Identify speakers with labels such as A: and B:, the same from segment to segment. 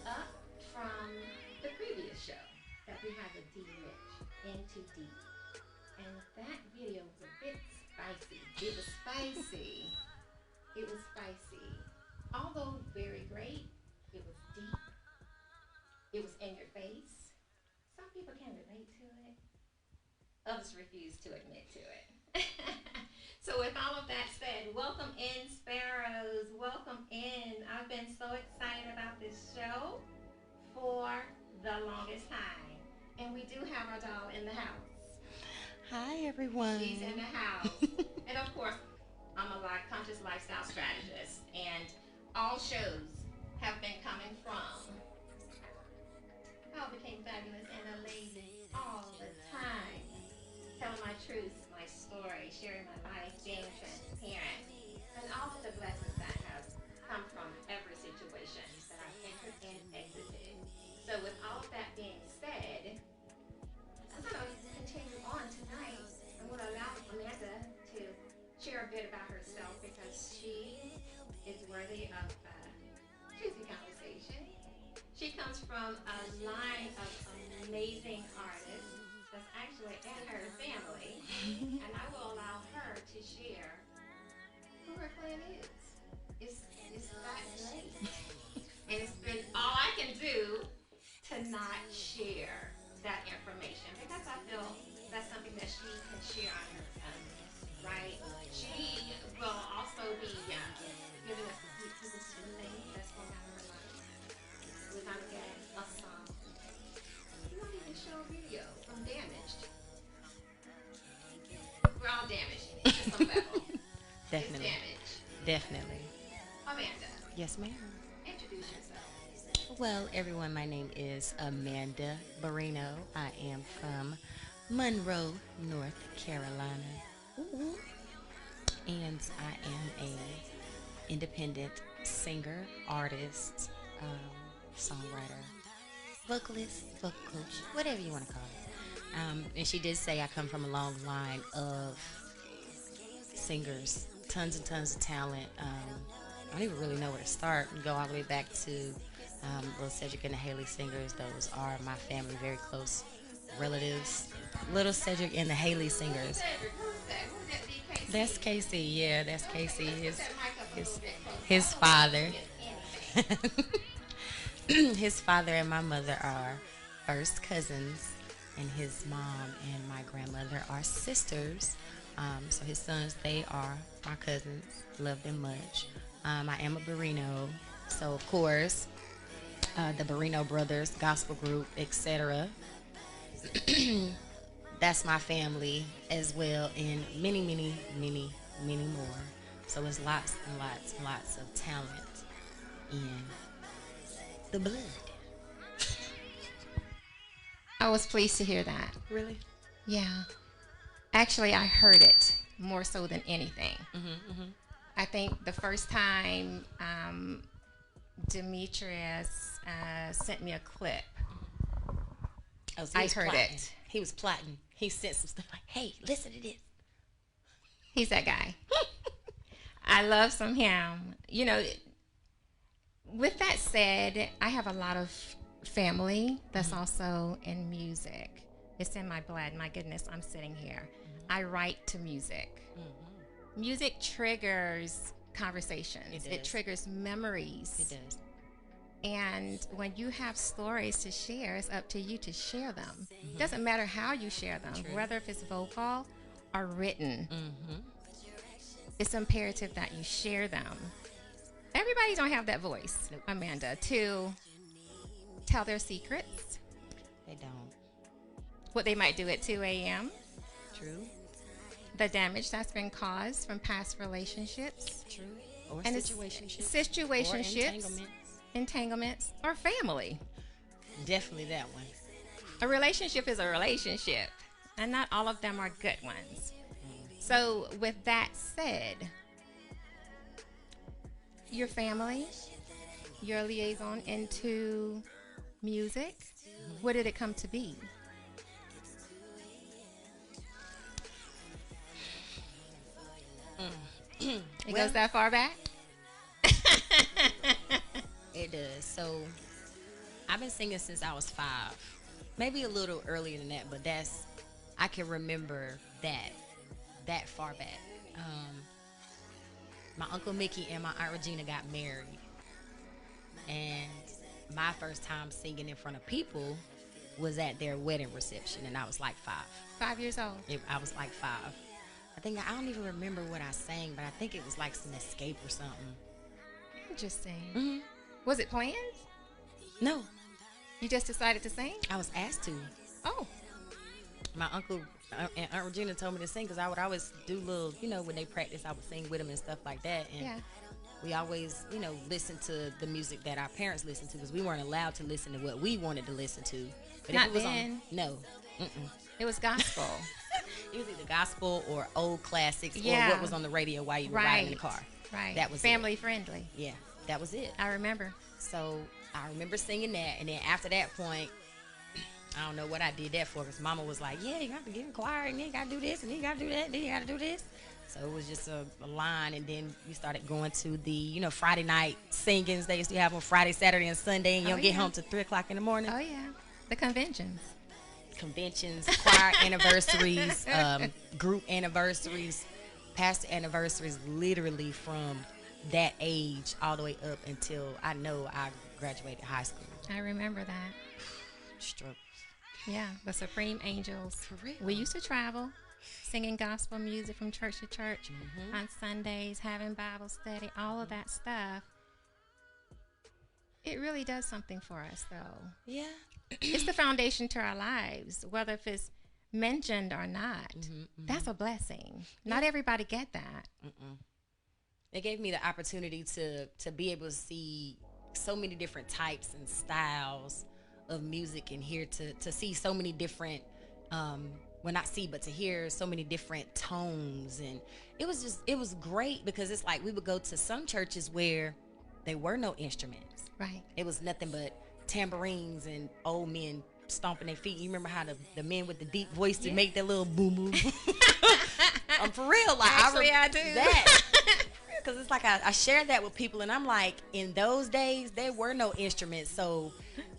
A: up from the previous show that we had with D Rich, Into Deep. And that video was a bit spicy. It was spicy. It was spicy. Although very great, it was deep. It was in your face. Some people can relate to it. Others refuse to admit to it. So, with all of that said, welcome in, Sparrows. Welcome in. I've been so excited about this show for the longest time. And we do have our doll in the house.
B: Hi, everyone.
A: She's in the house. And of course, I'm a conscious lifestyle strategist. And all shows have been coming from How I Became Fabulous and a Lady all the time. Telling my truth, my story, sharing my life, being transparent, and all of the blessings that have come from every situation that I've entered and exited. So, with all of that being said, I'm going to continue on tonight. I'm going to allow Amanda to share a bit about herself because she is worthy of a juicy conversation. She comes from a line of amazing artists that's actually in her family, and I will allow her to share who her clan is. It's that great, and it's been all I can do to not share that information because I feel that's something that she can share on her own, right? She will also be giving us a sneak peek into the things that's going on in her life. We're gonna get a song. You might even show a video from Damaged. We're all damaged to some level. It's
B: Definitely.
A: damaged.
B: Definitely.
A: Amanda,
B: Yes, ma'am.
A: introduce yourself.
B: Well, everyone, my name is Amanda Barino. I am from Monroe, North Carolina. Ooh. And I am a independent singer, artist, songwriter, vocalist, vocal coach, whatever you want to call it. And she did say I come from a long line of singers, tons and tons of talent. I don't even really know where to start. We go all the way back to Little Cedric and the Haley Singers. Those are my family, very close relatives. Little Cedric and the Haley Singers.
A: Who's that? Who's that? DKC?
B: That's Casey. Yeah, that's
A: Okay,
B: Casey.
A: let's put
B: His
A: that mic up a
B: his
A: little bit closer. I
B: his
A: don't want to
B: father.
A: miss anything.
B: His father and my mother are first cousins, and his mom and my grandmother are sisters. So his sons, they are my cousins. Love them much. I am a Barino, so of course, the Barino Brothers Gospel Group, etc. That's my family as well, and many, many, many, many more. So it's lots and lots and lots of talent in the blood.
A: I was pleased to hear that.
B: Really?
A: Yeah. Actually, I heard it more so than anything.
B: Mm-hmm.
A: I think the first time Demetrius sent me a clip,
B: Oh, so he
A: I
B: was
A: heard
B: plotting.
A: it.
B: He was plotting. He sent some stuff like, "Hey, listen to this."
A: He's that guy. I love some him. With that said, I have a lot of family that's also in music. It's in my blood. My goodness, I'm sitting here. I write to music. Music triggers conversations. It
B: does.
A: triggers memories.
B: It does.
A: And when you have stories to share, it's up to you to share them. It doesn't matter how you share them,
B: True.
A: whether if it's vocal or written.
B: Mm-hmm.
A: It's imperative that you share them. Everybody don't have that voice,
B: Nope.
A: Amanda, to tell their secrets,
B: They don't.
A: what they might do at 2 a.m.,
B: True.
A: the damage that's been caused from past relationships,
B: True. Or
A: and it's
B: situationships.
A: situationships,
B: Or
A: entanglements, or family.
B: Definitely that one.
A: A relationship is a relationship, and not all of them are good ones. So, with that said, your family, your liaison into music, what did it come to be? It
B: Well,
A: goes that far back?
B: it does. So I've been singing since I was 5. Maybe a little earlier than that, but I can remember that far back. My Uncle Mickey and my Aunt Regina got married. And my first time singing in front of people was at their wedding reception, and I was like 5.
A: 5 years old.
B: I was like 5. I don't even remember what I sang, but I think it was like some Escape or something.
A: Interesting.
B: Mm-hmm.
A: Was it planned?
B: No,
A: You just decided to sing?
B: I was asked to.
A: Oh,
B: My uncle and Aunt Regina told me to sing because I would always do little, when they practice, I would sing with them and stuff like that. And
A: yeah.
B: we always, listen to the music that our parents listened to because we weren't allowed to listen to what we wanted to listen to. But
A: Not
B: if it was
A: then.
B: No.
A: It was gospel.
B: It was either gospel or old classics
A: Yeah.
B: or what was on the radio while you were riding in the car.
A: Right.
B: That was
A: family friendly.
B: Yeah, that was it.
A: I remember.
B: So I remember singing that, and then after that point, I don't know what I did that for, because Mama was like, yeah, you got to get in choir, and then you got to do this, and then you got to do that, and then you got to do this. So it was just a line, and then we started going to the, Friday night singings they used to have on Friday, Saturday, and Sunday, and you don't get home till 3 o'clock in the morning.
A: Oh, yeah. The conventions.
B: Conventions, choir anniversaries, group anniversaries, pastor anniversaries, literally from that age all the way up until I know I graduated high school.
A: I remember that.
B: Struggles.
A: Yeah, the Supreme Angels.
B: For real.
A: We used to travel, singing gospel music from church to church on Sundays, having Bible study, all of that stuff. It really does something for us, though.
B: Yeah.
A: It's the foundation to our lives, whether if it's mentioned or not. That's a blessing. Not everybody get that.
B: It gave me the opportunity to be able to see so many different types and styles of music, and hear to see so many different not see, but to hear so many different tones. And it was great, because it's like we would go to some churches where there were no instruments.
A: Right.
B: It was nothing but tambourines and old men stomping their feet. You remember how the men with the deep voice to make that little boom boom. I'm for real. Like,
A: Actually, I do
B: that. Because it's like I shared that with people, and I'm like, in those days there were no instruments, so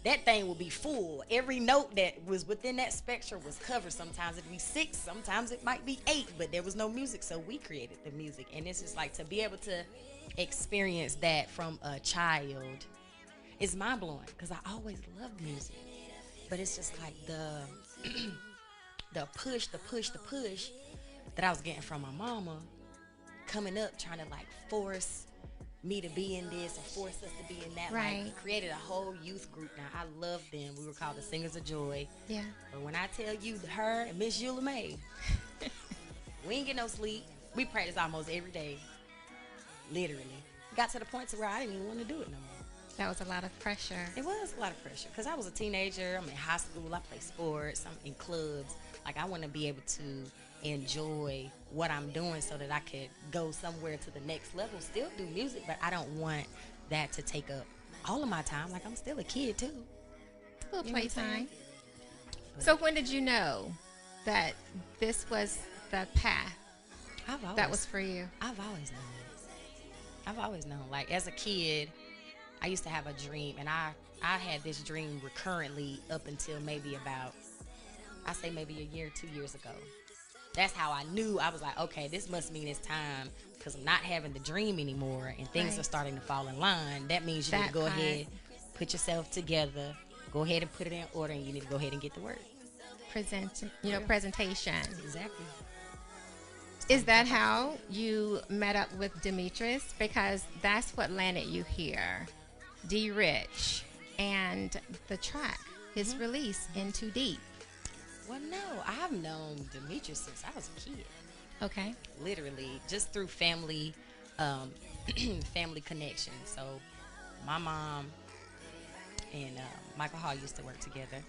B: that thing will be full. Every note that was within that spectrum was covered. Sometimes it'd be 6, sometimes it might be 8, but there was no music, so we created the music. And it's just like, to be able to experience that from a child is mind blowing, because I always loved music, but it's just like the push that I was getting from my mama coming up, trying to like force me to be in this or force us to be in that.
A: Right.
B: Like, created a whole youth group. Now, I love them. We were called the Singers of Joy.
A: Yeah.
B: But when I tell you, her and Miss Eula May, we ain't get no sleep. We practice almost every day. Literally. Got to the point to where I didn't even want to do it no more.
A: That was a lot of pressure.
B: It was a lot of pressure, because I was a teenager. I'm in high school. I play sports. I'm in clubs. Like, I want to be able to enjoy what I'm doing so that I could go somewhere to the next level. Still do music, but I don't want that to take up all of my time. Like, I'm still a kid too.
A: A little playtime. So when did you know that this was the path that was for you?
B: I've always known. I've always known. Like, as a kid, I used to have a dream, and I had this dream recurrently up until maybe about, I say maybe a year, 2 years ago. That's how I knew. I was like, okay, this must mean it's time, because I'm not having the dream anymore, and things are starting to fall in line. That means you need to go ahead, put yourself together, go ahead and put it in order, and you need to go ahead and get to work.
A: Presentation.
B: Exactly.
A: Is that how you met up with Demetrius? Because that's what landed you here. D Rich and the track, his release, In Too Deep.
B: Well, no, I've known Demetrius since I was a kid.
A: Okay.
B: Literally, just through family, family connections. So, my mom and Michael Hall used to work together.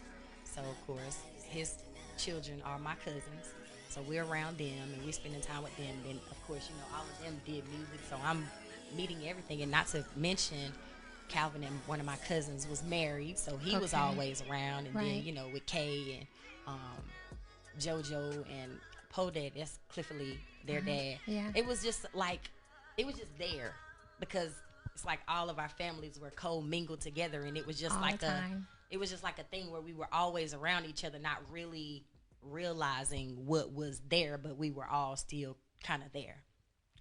B: So, of course, his children are my cousins. So we're around them, and we're spending time with them. Then, of course, all of them did music. So I'm meeting everything. And not to mention, Calvin and one of my cousins was married. So he was always around. And then, with Kay and JoJo and Poe Dad, that's Clifford Lee, their dad.
A: Yeah.
B: It was just there, because it's like all of our families were co-mingled together. And it was just
A: all
B: like
A: the time.
B: It was just like a thing where we were always around each other, not really realizing what was there, but we were all still kind of there.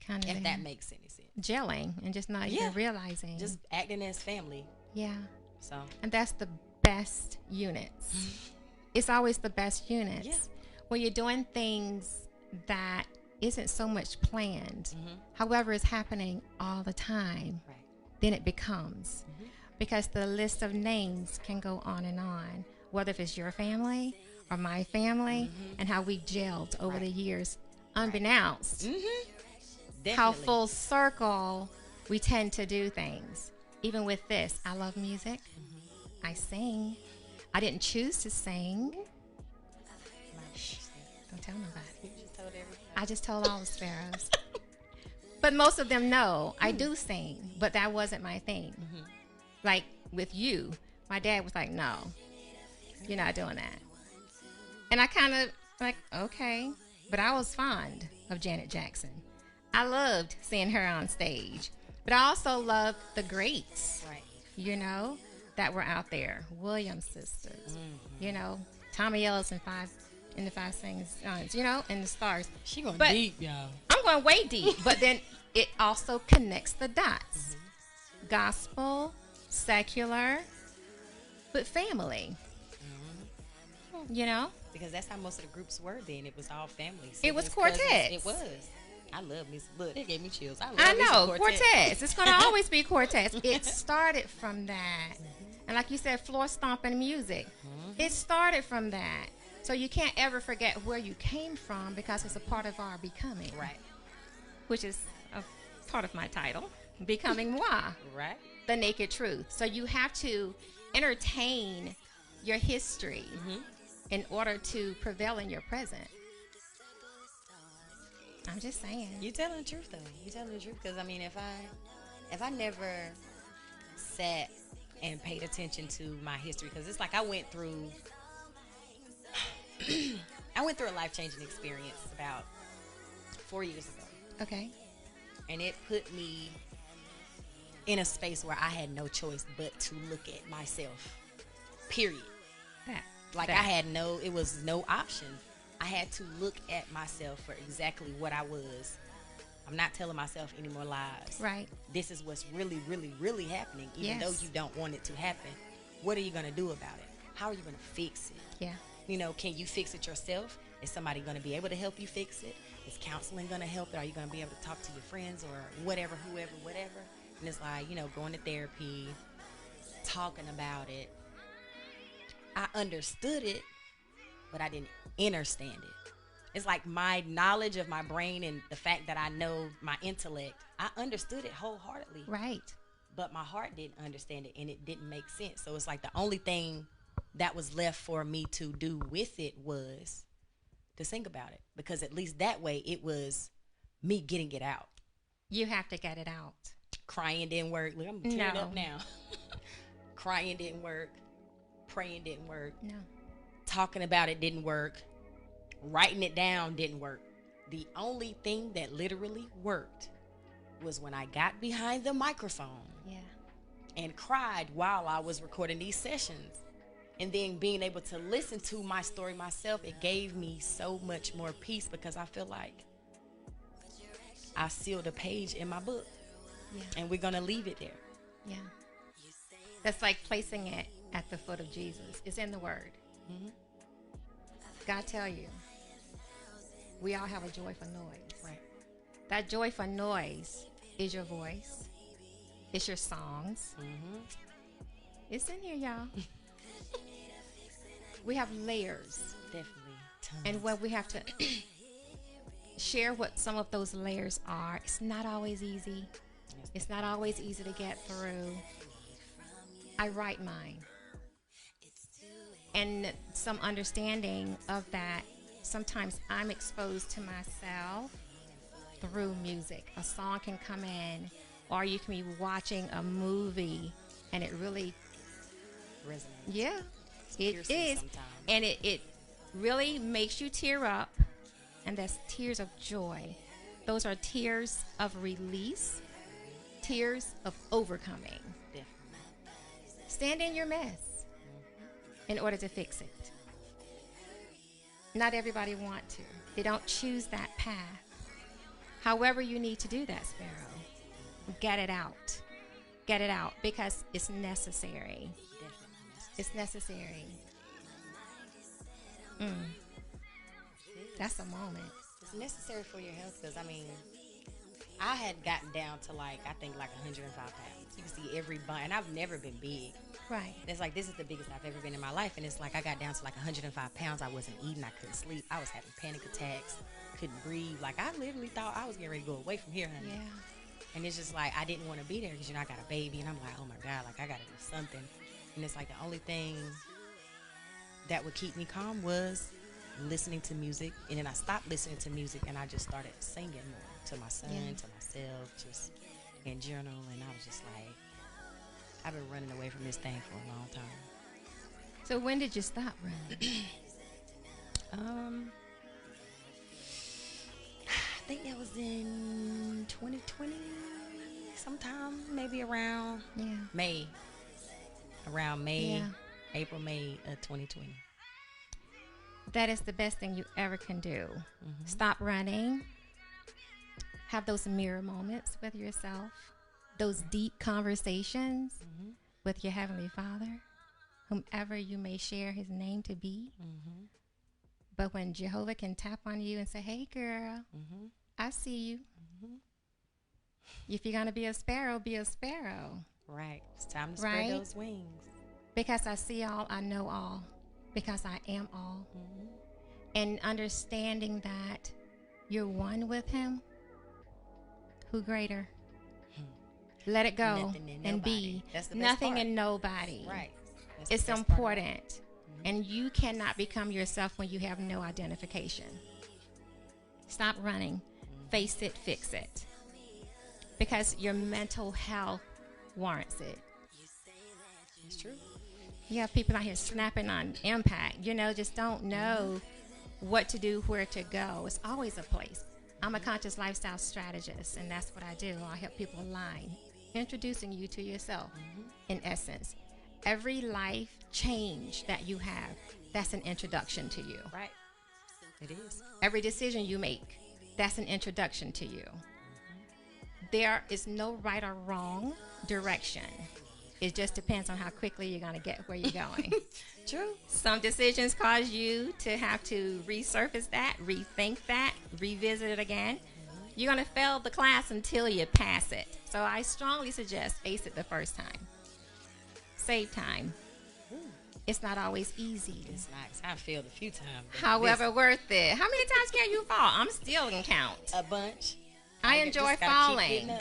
C: Kind of
B: If that makes any sense.
C: gelling and just not
B: Yeah.
C: even realizing.
B: Just acting as family.
C: Yeah.
B: So
C: And that's the best units. It's always the best units.
B: Yeah.
C: When you're doing things that isn't so much planned,
B: Mhm.
C: however, it's happening all the time,
B: right.
C: then it becomes.
B: Mhm.
C: Because the list of names can go on, whether if it's your family or my family, and how we gelled over
B: Right.
C: the years, unbeknownst
B: Definitely.
C: how full circle we tend to do things. Even with this, I love music. I sing. I didn't choose to sing. Don't tell nobody.
B: You just told everybody.
C: I just told all the sparrows. But most of them know I do sing, but that wasn't my thing. Like with you, my dad was like, no, you're not doing that. And I kind of like, okay. But I was fond of Janet Jackson. I loved seeing her on stage. But I also loved the greats,
B: Right.
C: you know, that were out there. Williams sisters, you know, Tommy Ellis and the Five Sons, you know, and the Stars.
B: She going
C: But-
B: deep, y'all.
C: I'm going way deep, but then it also connects the dots. Gospel, secular, but family. You know?
B: Because that's how most of the groups were then. It was all families.
C: It was
B: Siblings, cousins.
C: quartets.
B: It was. I love me. Look, it gave me chills. I
C: I
B: love me some
C: know,
B: quartet.
C: quartets. It's going to always be quartets. It started from that. And like you said, floor stomping music. It started from that. So you can't ever forget where you came from because it's a part of our becoming.
B: Right.
C: Which is a part of my title, Becoming Moi.
B: Right.
C: The naked truth. So you have to entertain your history in order to prevail in your present. I'm just saying.
B: You telling the truth though. You telling the truth because I mean, if I never sat and paid attention to my history, because it's like I went through a life-changing experience about 4 years ago,
C: Okay.
B: and it put me in a space where I had no choice but to look at myself. Period. Like it was no option. I had to look at myself for exactly what I was. I'm not telling myself any more lies.
C: Right.
B: This is what's really, really, really happening, even though
C: Yes.
B: you don't want it to happen. What are you going to do about it? How are you going to fix it?
C: Yeah.
B: You know, can you fix it yourself? Is somebody going to be able to help you fix it? Is counseling going to help it? Are you going to be able to talk to your friends or whatever, whoever, whatever? And it's like, you know, going to therapy, talking about it. I understood it, but I didn't understand it. It's like my knowledge of my brain and the fact that I know my intellect, I understood it wholeheartedly.
C: Right.
B: But my heart didn't understand it and it didn't make sense. So it's like the only thing that was left for me to do with it was to think about it. Because at least that way it was me getting it out.
C: You have to get it out.
B: Crying didn't work. Look, I'm tearing
C: No.
B: up now. Crying didn't work. Praying didn't work.
C: No.
B: Talking about it didn't work. Writing it down didn't work. The only thing that literally worked was when I got behind the microphone
C: Yeah.
B: and cried while I was recording these sessions. And then being able to listen to my story myself, it gave me so much more peace because I feel like I sealed a page in my book.
C: Yeah.
B: And we're going to leave it there.
C: Yeah. That's like placing it at the foot of Jesus. It's in the Word. God tell you, we all have a joyful noise.
B: Right.
C: That joyful noise is your voice. It's your songs. It's in here, y'all. We have layers.
B: Definitely. Tons.
C: And when we have to share what some of those layers are, it's not always easy. It's not always easy to get through. I write mine. And some understanding of that, sometimes I'm exposed to myself through music. A song can come in, or you can be watching a movie, and it really,
B: Resonate.
C: yeah, it
B: piercing
C: is.
B: sometimes.
C: And it really makes you tear up, and that's tears of joy. Those are tears of release, tears of overcoming.
B: Definitely.
C: Stand in your mess. in order to fix it. Not everybody want to. They don't choose that path. However you need to do that, Sparrow, get it out. Get it out because it's necessary. It's necessary. That's a moment.
B: It's necessary for your health because, I mean, I had gotten down to like 105 pounds. You can see every bone, and I've never been big.
C: Right.
B: It's like, this is the biggest I've ever been in my life. And it's like, I got down to like 105 pounds. I wasn't eating. I couldn't sleep. I was having panic attacks. Couldn't breathe. Like, I literally thought I was getting ready to go away from here, honey.
C: Yeah.
B: And it's just like, I didn't want to be there because, I got a baby. And I'm like, oh my God, like, I got to do something. And it's like, the only thing that would keep me calm was listening to music. And then I stopped listening to music and I just started singing more to my son, to myself, just in general. And I was just like, I've been running away from this thing for a long time.
C: So when did you stop running?
B: I think that was in 2020, sometime, maybe around May. Around May, April, May of 2020.
C: That is the best thing you ever can do. Stop running. Have those mirror moments with yourself. Those deep conversations with your Heavenly Father, whomever you may share his name to be. But when Jehovah can tap on you and say, hey, girl, I see you. If you're going to be a sparrow, be a sparrow.
B: Right. It's time to spread those wings.
C: Because I see all, I know all. Because I am all. And understanding that you're one with him, who greater? Let it go and be.
B: That's the best
C: nothing
B: part.
C: And nobody.
B: Right.
C: It's important. And you cannot become yourself when you have no identification. Stop running. Face it, fix it. Because your mental health warrants it.
B: It's true.
C: You have people out here snapping on impact. Just don't know what to do, where to go. It's always a place. I'm a conscious lifestyle strategist, and that's what I do. I help people align, introducing you to yourself, in essence. Every life change that you have, that's an introduction to you.
B: Right. It is.
C: Every decision you make, that's an introduction to you. There is no right or wrong direction. It just depends on how quickly you're going to get where you're going.
B: True.
C: Some decisions cause you to have to resurface that, rethink that, revisit it again. You're going to fail the class until you pass it. So I strongly suggest ace it the first time. Save time. It's not always easy.
B: It's not. I failed a few times.
C: However, worth it. How many times can you fall? I'm still in count.
B: A bunch.
C: I enjoy falling.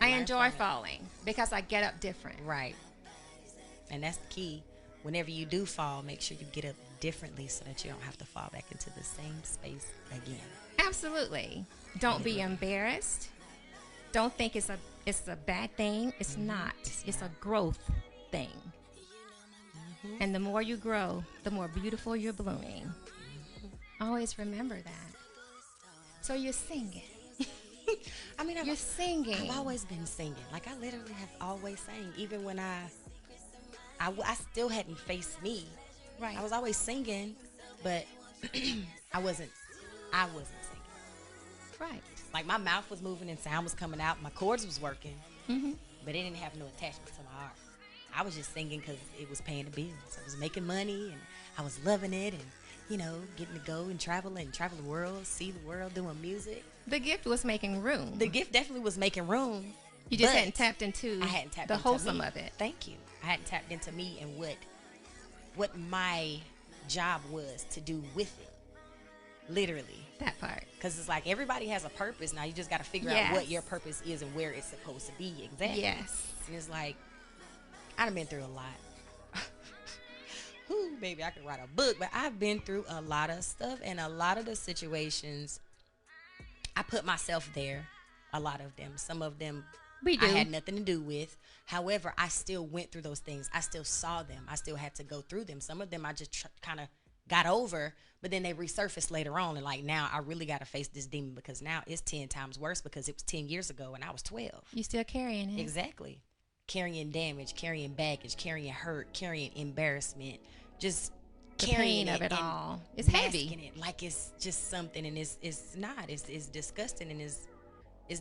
C: I enjoy falling because I get up different.
B: Right. And that's the key. Whenever you do fall, make sure you get up differently so that you don't have to fall back into the same space again.
C: Absolutely. Don't be embarrassed. Don't think it's a bad thing. It's not. It's a growth thing. And the more you grow, the more beautiful you're blooming. Always remember that. So you're singing.
B: I mean,
C: you're singing.
B: I've always been singing. Like, I literally have always sang. Even when I still hadn't faced me.
C: Right.
B: I was always singing, but I wasn't singing.
C: Right.
B: Like, my mouth was moving and sound was coming out. My chords was working, but it didn't have no attachment to my heart. I was just singing because it was paying the bills. I was making money, and I was loving it, and, getting to go and travel the world, see the world doing music.
C: The gift was making room.
B: The gift definitely was making room.
C: You just hadn't tapped into the wholesome
B: me.
C: Of it.
B: Thank you. I hadn't tapped into me and what my job was to do with it. Literally.
C: That part.
B: Because it's like everybody has a purpose. Now you just got to figure out what your purpose is and where it's supposed to be. Exactly.
C: Yes.
B: And it's like, I've been through a lot. Ooh, baby, I could write a book. But I've been through a lot of stuff. And a lot of the situations, I put myself there. A lot of them. Some of them I had nothing to do with. However, I still went through those things. I still saw them. I still had to go through them. Some of them I just kind of got over, but then they resurfaced later on. And like, now I really got to face this demon because now it's 10 times worse because it was 10 years ago and I was 12.
C: You still carrying it.
B: Exactly. Carrying damage, carrying baggage, carrying hurt, carrying embarrassment, just
C: The
B: carrying
C: pain of it
B: and
C: all. It's
B: masking
C: heavy.
B: it like it's just something, and it's not. It's disgusting, and it's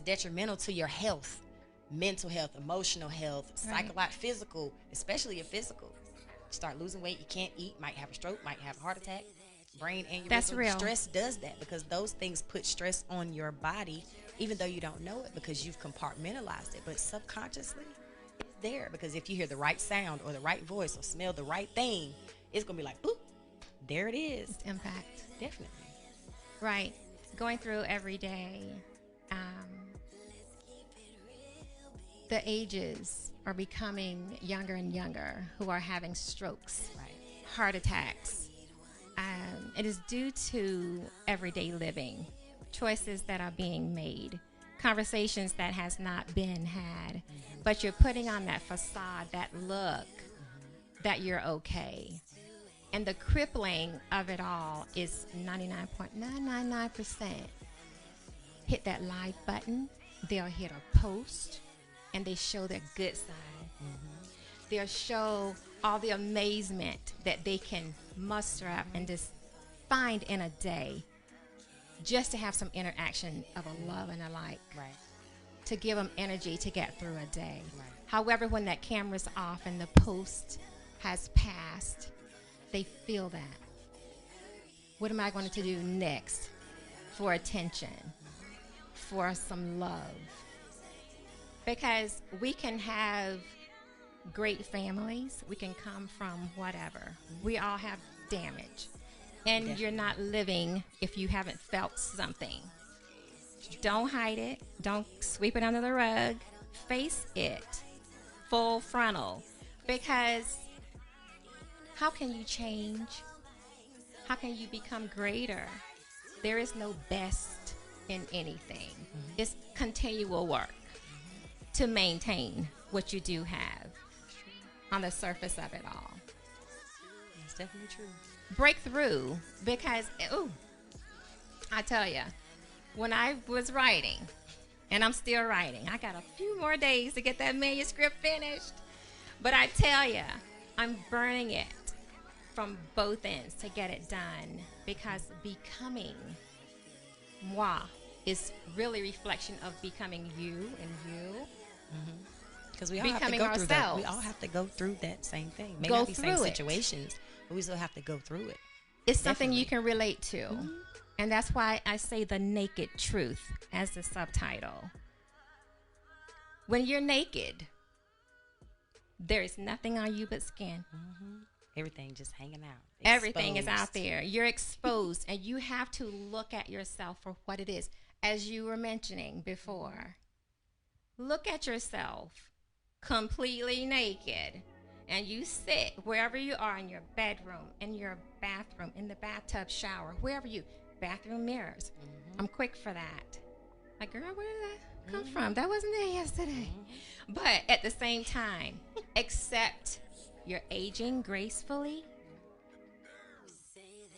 B: detrimental to your health, mental health, emotional health,
C: Right.
B: psychological, physical, especially your physical. Start losing weight, you can't eat, might have a stroke, might have a heart attack, brain aneurysm.
C: That's real.
B: Stress does that because those things put stress on your body, even though you don't know it because you've compartmentalized it. But subconsciously, it's there because if you hear the right sound or the right voice or smell the right thing, it's gonna be like, boop, there it is.
C: Impact.
B: Definitely.
C: Right. Going through every day. The ages are becoming younger and younger who are having strokes,
B: Right.
C: heart attacks. It is due to everyday living, choices that are being made, conversations that has not been had, but you're putting on that facade, that look that you're okay. And the crippling of it all is 99.999%. Hit that like button, they'll hit a post, and they show their good side. They'll show all the amazement that they can muster up and just find in a day just to have some interaction of a love and a like,
B: Right.
C: to give them energy to get through a day.
B: Right.
C: However, when that camera's off and the post has passed, they feel that. What am I going to do next for attention, for some love? Because we can have great families, we can come from whatever. We all have damage. And
B: Definitely.
C: you're not living if you haven't felt something. Don't hide it. Don't sweep it under the rug. Face it full frontal. Because how can you change? How can you become greater? There is no best in anything. It's continual work to maintain what you do have on the surface of it all.
B: It's definitely true.
C: Break through, because, ooh, I tell you, when I was writing, and I'm still writing, I got a few more days to get that manuscript finished, but I tell you, I'm burning it from both ends to get it done, because becoming moi is really reflection of becoming you and you.
B: Because we all have to
C: Becoming
B: go through that.
C: ourselves.
B: We all have to go through that same thing. May
C: Go
B: not be same
C: through it.
B: situations, but we still have to go through it.
C: It's something you
B: Definitely.
C: can relate to. And that's why I say the naked truth as the subtitle. When you're naked, there is nothing on you but skin.
B: Everything just hanging out.
C: Everything is out
B: Exposed.
C: there. You're exposed, and you have to look at yourself for what it is. As you were mentioning before, look at yourself completely naked, and you sit wherever you are, in your bedroom, in your bathroom, in the bathtub, shower, wherever you, bathroom mirrors. I'm quick for that. Like, girl, where did that come from? That wasn't there yesterday. But at the same time, accept you're aging gracefully.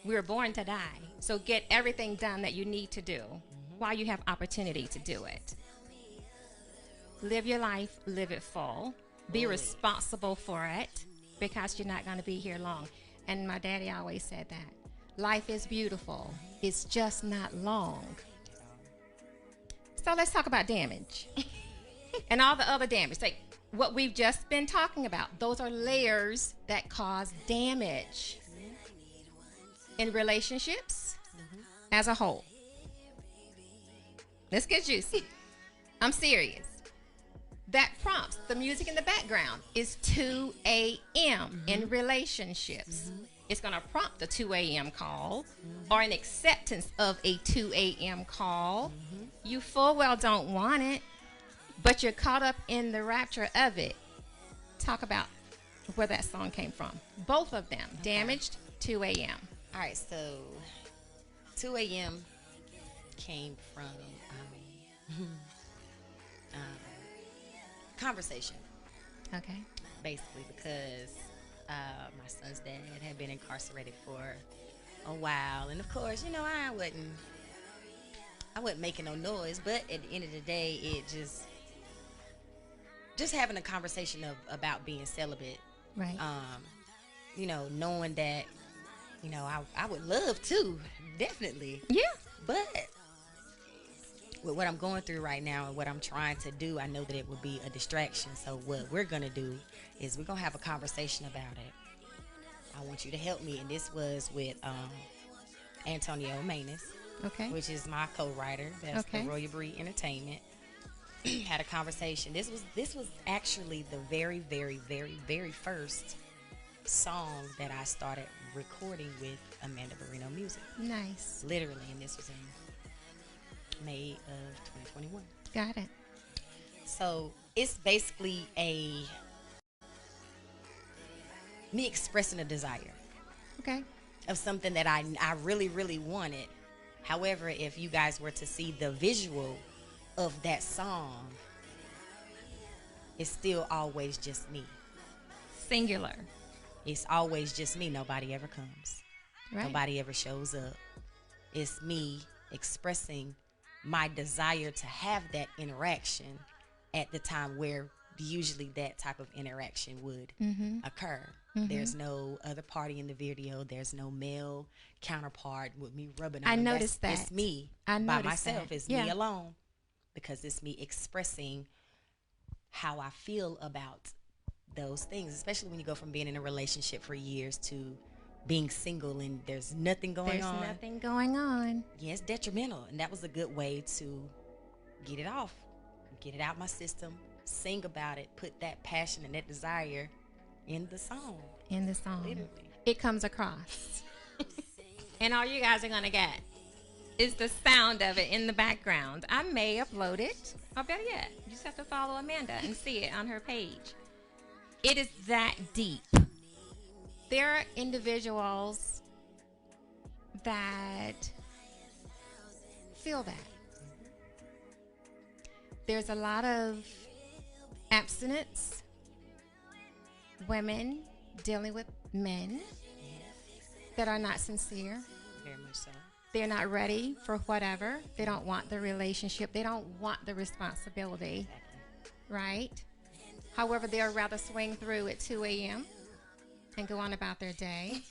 C: We were born to die. So get everything done that you need to do while you have opportunity to do it. Live your life, live it full. Be responsible for it, because you're not going to be here long. And my daddy always said that. Life is beautiful. It's just not long. So let's talk about damage. And all the other damage. Like what we've just been talking about. Those are layers that cause damage in relationships as a whole. Let's get juicy. I'm serious. That prompts the music in the background is 2 a.m. in relationships. It's going to prompt a 2 a.m. call or an acceptance of a 2 a.m. call. You full well don't want it, but you're caught up in the rapture of it. Talk about where that song came from. Both of them. Damaged, 2 a.m.
B: All right, so 2 a.m. came from conversation,
C: Okay.
B: basically, because my son's dad had been incarcerated for a while, and of course, you know, I wasn't making no noise, but at the end of the day, it just having a conversation about being celibate.
C: Right.
B: knowing that, I would love to, definitely.
C: Yeah.
B: But with what I'm going through right now and what I'm trying to do, I know that it would be a distraction. So what we're going to do is we're going to have a conversation about it. I want you to help me. And this was with Antonio Manus,
C: Okay.
B: which is my co-writer. That's
C: Okay.
B: the Royal Bree Entertainment. Had a conversation. This was actually the very, very, very, very first song that I started recording with Amanda Barrino Music.
C: Nice.
B: Literally, and this was in May of 2021.
C: Got it.
B: So it's basically me expressing a desire
C: Okay.
B: of something that I really, really wanted. However, if you guys were to see the visual of that song, it's still always just me.
C: Singular.
B: It's always just me. Nobody ever comes.
C: Right.
B: Nobody ever shows up. It's me expressing my desire to have that interaction at the time where usually that type of interaction would occur. There's no other party in the video. There's no male counterpart with me rubbing on
C: I
B: them.
C: noticed that.
B: It's me
C: I
B: by
C: noticed
B: myself.
C: that.
B: It's
C: Yeah.
B: me alone, because it's me expressing how I feel about those things, especially when you go from being in a relationship for years to being single and there's nothing going on.
C: There's nothing going on.
B: Yeah, it's detrimental, and that was a good way to get it off, get it out my system, sing about it, put that passion and that desire in the song.
C: In the song.
B: Literally.
C: It comes across. And all you guys are going to get is the sound of it in the background. I may upload it, or better yet, you just have to follow Amanda and see it on her page. It is that deep. There are individuals that feel that. There's a lot of abstinence, women dealing with men that are not sincere.
B: Very much so.
C: They're not ready for whatever. They don't want the relationship. They don't want the responsibility, right? However, they'll rather swing through at 2 a.m. and go on about their day,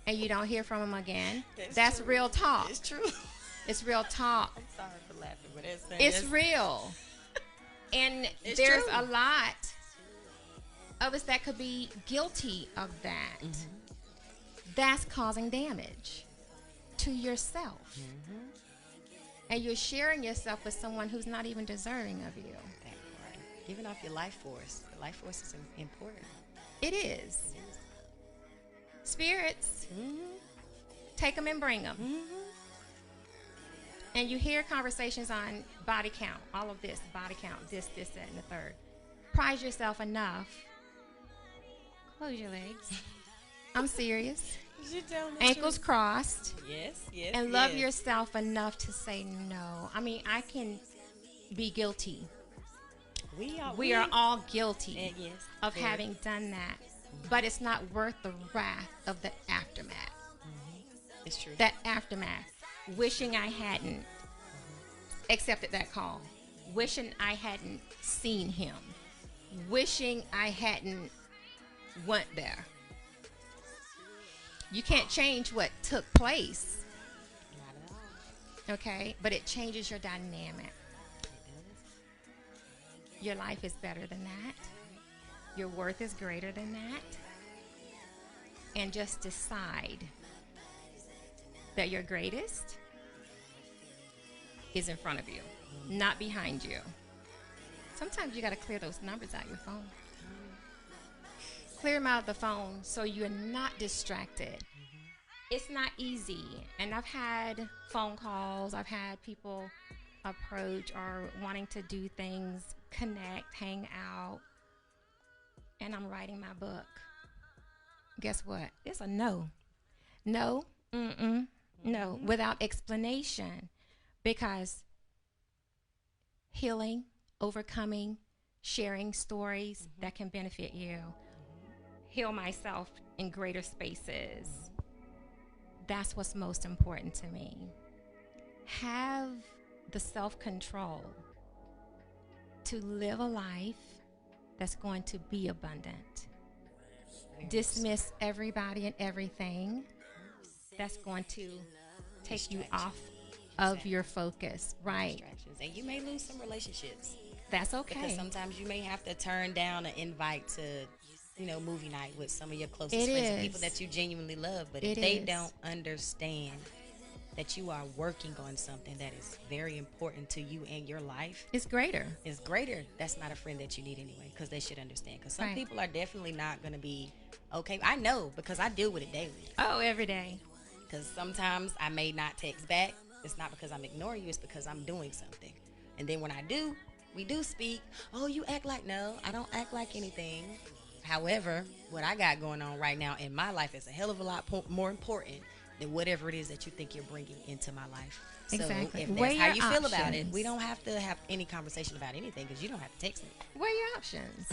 C: and you don't hear from them again. That's
B: true.
C: real talk.
B: It's true.
C: It's real talk.
B: I'm sorry for laughing, but
C: It's real. And
B: It's
C: there's
B: true.
C: a lot of us that could be guilty of that. That's causing damage to yourself. And you're sharing yourself with someone who's not even deserving of you.
B: That part. Giving off your life force. The life force is important.
C: It is. Spirits, take them and bring them. And you hear conversations on body count, all of this, body count, this, that, and the third. Prize yourself enough. Close your legs. I'm serious. Ankles crossed.
B: Yes.
C: And love yourself enough to say no. I mean, I can be guilty. We are all guilty of having done that. But it's not worth the wrath of the aftermath.
B: It's true.
C: That aftermath. Wishing I hadn't accepted that call. Wishing I hadn't seen him. Wishing I hadn't went there. You can't change what took place.
B: Not at all.
C: Okay? But it changes your dynamic. Your life is better than that. Your worth is greater than that. And just decide that your greatest is in front of you, not behind you. Sometimes you got to clear those numbers out your phone. Clear them out of the phone so you're not distracted. It's not easy. And I've had phone calls. I've had people approach or wanting to do things, connect, hang out. And I'm writing my book. Guess what? It's a no. No. No. Without explanation. Because healing, overcoming, sharing stories that can benefit you. Heal myself in greater spaces. That's what's most important to me. Have the self-control to live a life that's going to be abundant. dismiss everybody and everything that's going to take you off of your focus. Right.
B: Distractions. And you may lose some relationships.
C: That's okay.
B: Because sometimes you may have to turn down an invite to, movie night with some of your closest
C: It
B: friends and
C: is.
B: people that you genuinely love. But
C: It
B: if they
C: is.
B: don't understand that you are working on something that is very important to you and your life,
C: It's greater.
B: is greater, that's not a friend that you need anyway, because they should understand. Because some
C: Right.
B: people are definitely not going to be okay. I know, because I deal with it daily.
C: Oh, every day.
B: Because sometimes I may not text back. It's not because I'm ignoring you, it's because I'm doing something. And then when I do, we do speak. Oh, you act like, no, I don't act like anything. However, what I got going on right now in my life is a hell of a lot more important than whatever it is that you think you're bringing into my life.
C: Exactly.
B: So if
C: Weigh
B: that's how
C: your
B: you feel about it,
C: options.
B: we don't have to have any conversation about anything, because you don't have to text me.
C: What are your options?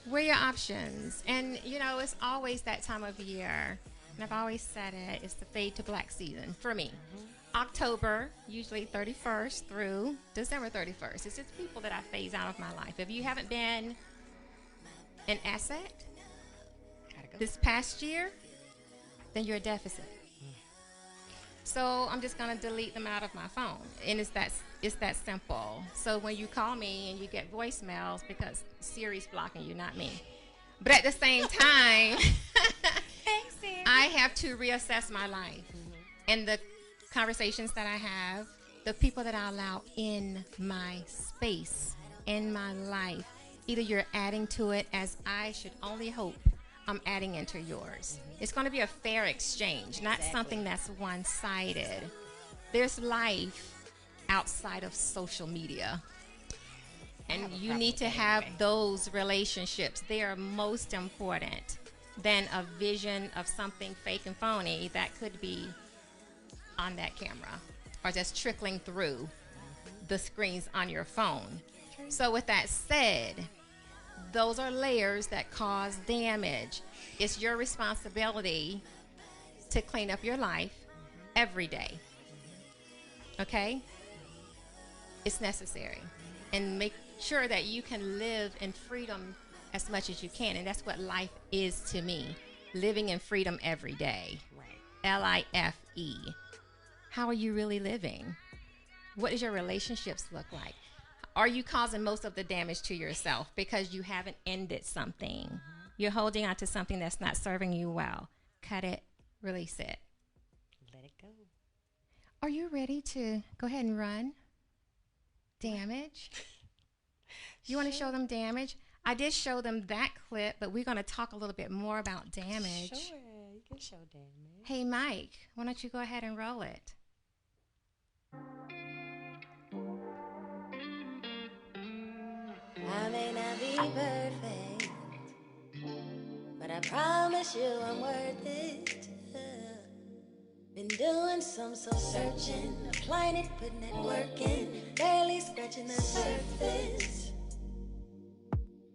C: What are your options? And, it's always that time of year. And I've always said it, it's the fade to black season for me. October, usually 31st through December 31st. It's just people that I phase out of my life. If you haven't been an asset
B: Gotta go.
C: this past year, then you're a deficit. So I'm just gonna delete them out of my phone, and it's that simple. So when you call me and you get voicemails, because Siri's blocking you, not me. But at the same time, I have to reassess my life and the conversations that I have, the people that I allow in my space, in my life. Either you're adding to it, as I should only hope I'm adding into yours. It's going to be a fair exchange, not
B: Exactly.
C: something that's one-sided. There's life outside of social media. And
B: have a
C: you
B: problem
C: need
B: with
C: to
B: that
C: have
B: anyway.
C: those relationships. They are most important than a vision of something fake and phony that could be on that camera or just trickling through the screens on your phone. So with that said, those are layers that cause damage. It's your responsibility to clean up your life every day. Okay? It's necessary. And make sure that you can live in freedom as much as you can. And that's what life is to me. Living in freedom every day.
B: Right.
C: L-I-F-E. How are you really living? What does your relationships look like? Are you causing most of the damage to yourself because you haven't ended something? You're holding on to something that's not serving you well. Cut it, release it.
B: Let it go.
C: Are you ready to go ahead and run? Damage? You want to show them damage? I did show them that clip, but we're going to talk a little bit more about damage.
B: Sure, you can show damage.
C: Hey, Mike, why don't you go ahead and roll it?
D: I may not be perfect, but I promise you I'm worth it. Been doing some soul searching, applying it, putting that work in, barely scratching the surface.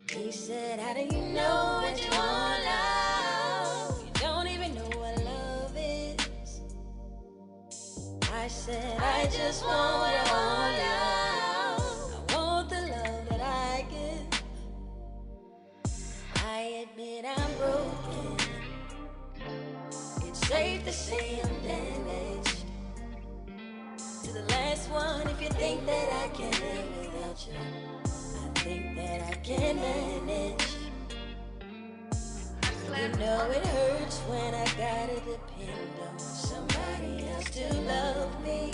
D: He said, how do you know that you want love? You don't even know what love is. I said, I just want what I want love. I want the love that I give. I admit I'm broken. It's safe to say I'm damaged. To the last one, if you think that I can live without you, I think that I can manage. You know it hurts when I gotta depend on somebody else to love me.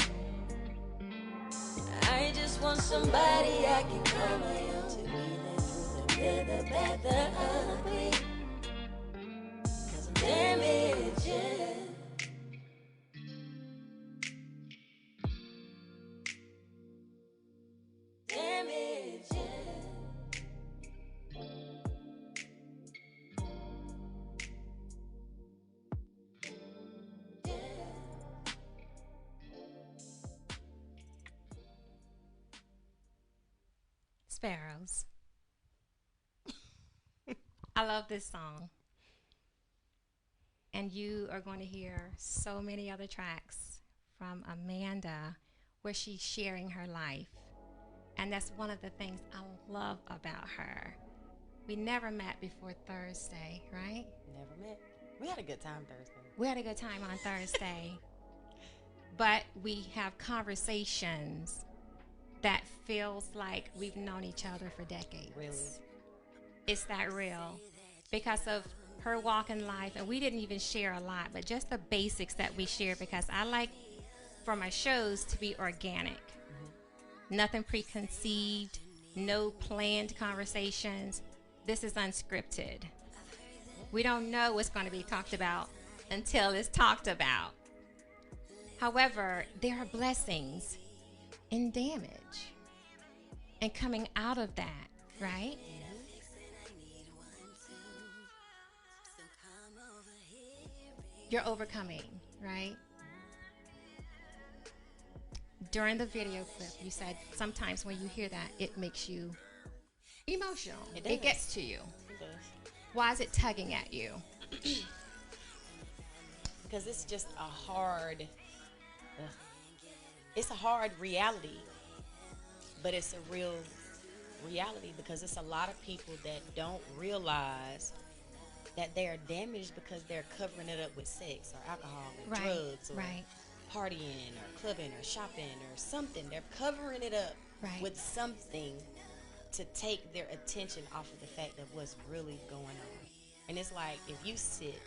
D: I just want somebody I can call my own, to be there through the good, the bad, the ugly. 'Cause I'm damaged, yeah. Damaged, yeah.
C: Sparrows. I love this song. And you are going to hear so many other tracks from Amanda where she's sharing her life. And that's one of the things I love about her. We never met before Thursday, right?
B: Never met. We had a good time Thursday.
C: We had a good time on Thursday. But we have conversations that feels like we've known each other for decades.
B: Really?
C: It's that real. Because of her walk in life, and we didn't even share a lot, but just the basics that we share, because I like for my shows to be organic. Nothing preconceived, no planned conversations. This is unscripted. We don't know what's going to be talked about until it's talked about. However, there are blessings in damage and coming out of that, right? You're overcoming, right? During the video clip, you said sometimes when you hear that, it makes you emotional. It gets to you.
B: It does.
C: Why is it tugging at you?
B: Because it's just a hard, it's a hard reality, but it's a real reality because it's a lot of people that don't realize that they are damaged because they're covering it up with sex or alcohol or
C: Right,
B: drugs or
C: right.
B: partying or clubbing or shopping or something. They're covering it up
C: Right.
B: with something to take their attention off of the fact of what's really going on. And it's like if you sit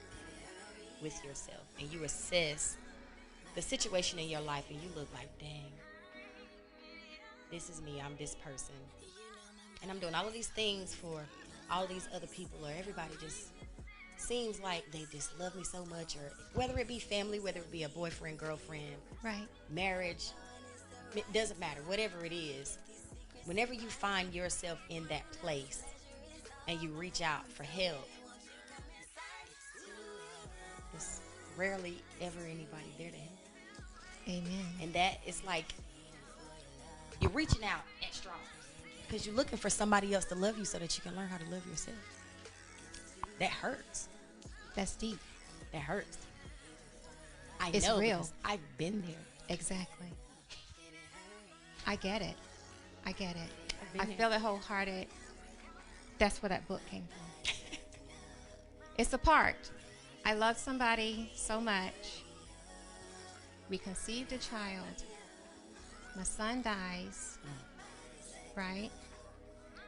B: with yourself and you assess the situation in your life and you look like, dang, this is me, I'm this person. And I'm doing all of these things for all these other people, or everybody just seems like they just love me so much, or whether it be family, whether it be a boyfriend, girlfriend,
C: Right.
B: marriage, it doesn't matter, whatever it is. Whenever you find yourself in that place and you reach out for help, there's rarely ever anybody there to help.
C: Amen.
B: And that is like you're reaching out extra because you're looking for somebody else to love you so that you can learn how to love yourself. That hurts.
C: That's deep.
B: That hurts.
C: It's
B: know
C: real.
B: because I've been there.
C: Exactly. I get it. I get it.
B: I've been
C: I
B: there.
C: feel it wholehearted. That's where that book came from. It's a part. I love somebody so much. We conceived a child. My son dies, right?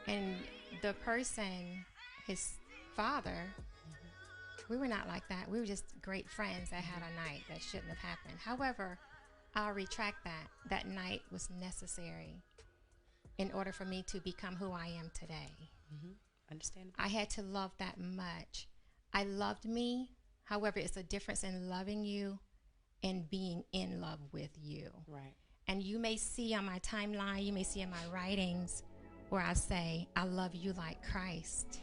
C: And the person, his father, we were not like that. We were just great friends that had a night that shouldn't have happened. However, I'll retract that. That night was necessary in order for me to become who I am today.
B: Understandable.
C: I had to love that much. I loved me. However, it's a difference in loving you and being in love with you.
B: Right.
C: And you may see on my timeline, you may see in my writings where I say, I love you like Christ.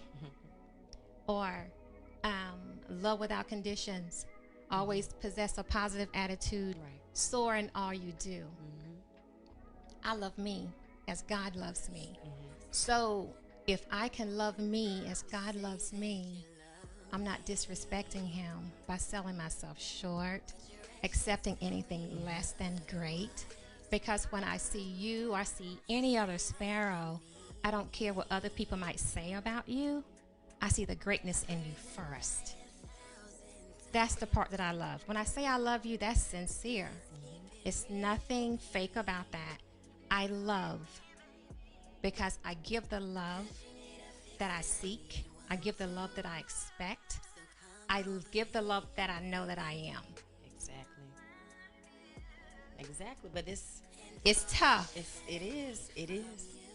C: Or love without conditions. Always possess a positive attitude.
B: Right.
C: Soar in all you do. I love me as God loves me. So if I can love me as God loves me, I'm not disrespecting him by selling myself short, accepting anything less than great. Because when I see you or see any other sparrow, I don't care what other people might say about you. I see the greatness in you first. That's the part that I love. When I say I love you, that's sincere. It's nothing fake about that. I love because I give the love that I seek. I give the love that I expect. I give the love that I know that I am.
B: Exactly. Exactly. But
C: It's tough.
B: it is.
C: It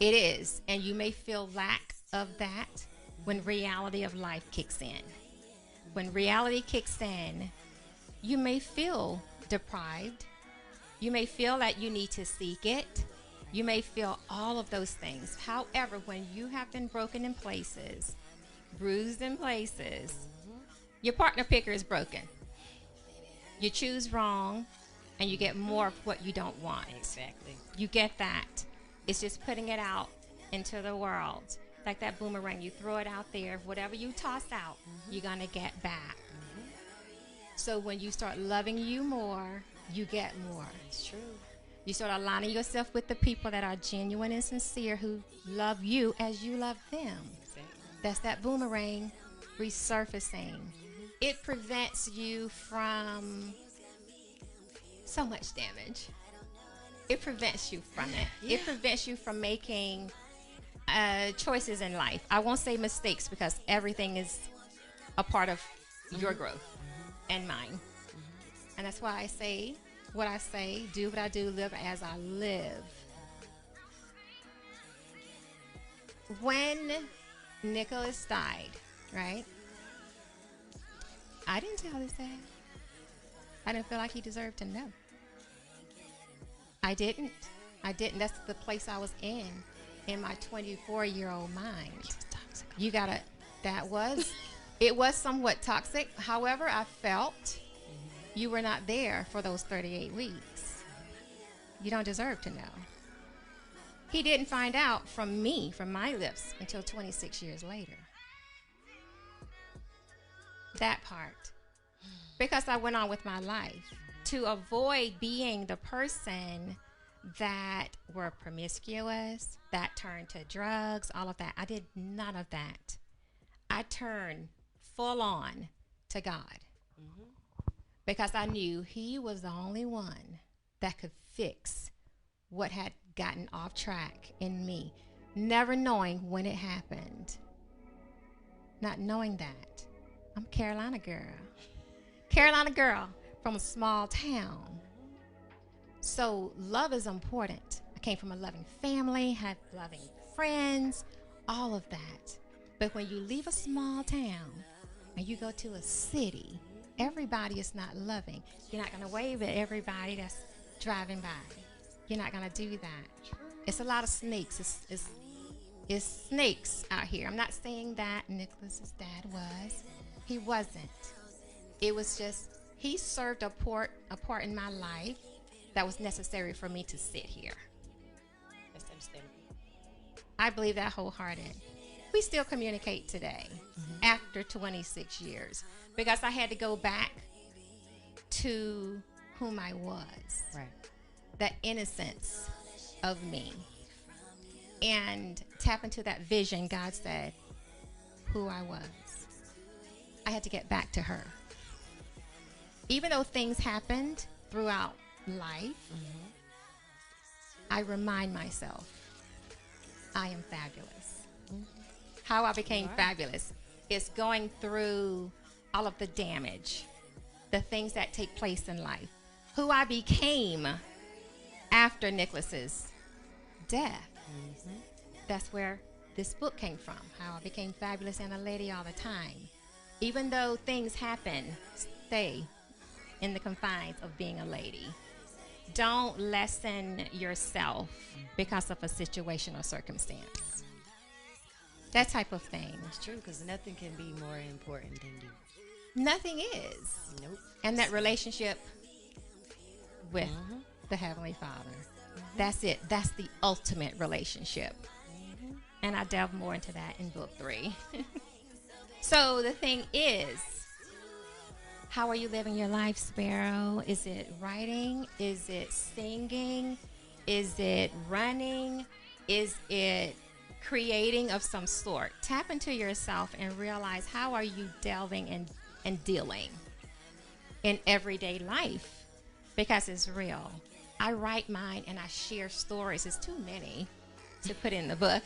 C: is. And you may feel lack of that when reality of life kicks in. When reality kicks in, you may feel deprived. You may feel that you need to seek it. You may feel all of those things. However, when you have been broken in places, bruised in places, your partner picker is broken. You choose wrong and you get more of what you don't want.
B: Exactly.
C: You get that. It's just putting it out into the world. Like that boomerang, you throw it out there. Whatever you toss out, you're going to get back. So when you start loving you more, you get more.
B: It's true.
C: You start aligning yourself with the people that are genuine and sincere who love you as you love them.
B: Exactly.
C: That's that boomerang resurfacing. It prevents you from so much damage. It prevents you from it. It prevents you from making choices in life. I won't say mistakes because everything is a part of your growth and mine. And that's why I say what I say, do what I do, live as I live. When Nicholas died, right? I didn't tell his dad. I didn't feel like he deserved to know. I didn't. That's the place I was in my 24-year-old mind. You gotta, it was somewhat toxic. However, I felt you were not there for those 38 weeks. You don't deserve to know. He didn't find out from me, from my lips, until 26 years later. That part. Because I went on with my life to avoid being the person that were promiscuous, that turned to drugs, all of that. I did none of that. I turned full on to God because I knew he was the only one that could fix what had gotten off track in me, never knowing when it happened. Not knowing that. I'm a Carolina girl from a small town. So love is important. I came from a loving family, had loving friends, all of that. But when you leave a small town and you go to a city, everybody is not loving. You're not going to wave at everybody that's driving by. You're not going to do that. It's a lot of snakes. It's snakes out here. I'm not saying that Nicholas's dad was. He wasn't. It was just, he served a part in my life that was necessary for me to sit here.
B: That's understandable.
C: I believe that wholehearted. We still communicate today after 26 years because I had to go back to whom I was.
B: Right.
C: That innocence of me. And tap into that vision God said who I was. I had to get back to her. Even though things happened throughout life, I remind myself, I am fabulous. How I became fabulous is going through all of the damage, the things that take place in life. Who I became after Nicholas's death. That's where this book came from. How I became fabulous and a lady all the time. Even though things happen, stay in the confines of being a lady. Don't lessen yourself because of a situation or circumstance. That type of thing.
B: It's true, because nothing can be more important than you.
C: Nothing is.
B: Nope.
C: And that relationship with the Heavenly Father. That's it. That's the ultimate relationship. And I delve more into that in book 3. So the thing is, how are you living your life, Sparrow? Is it writing? Is it singing? Is it running? Is it creating of some sort? Tap into yourself and realize, how are you delving and dealing in everyday life? Because it's real. I write mine and I share stories. It's too many to put in the book.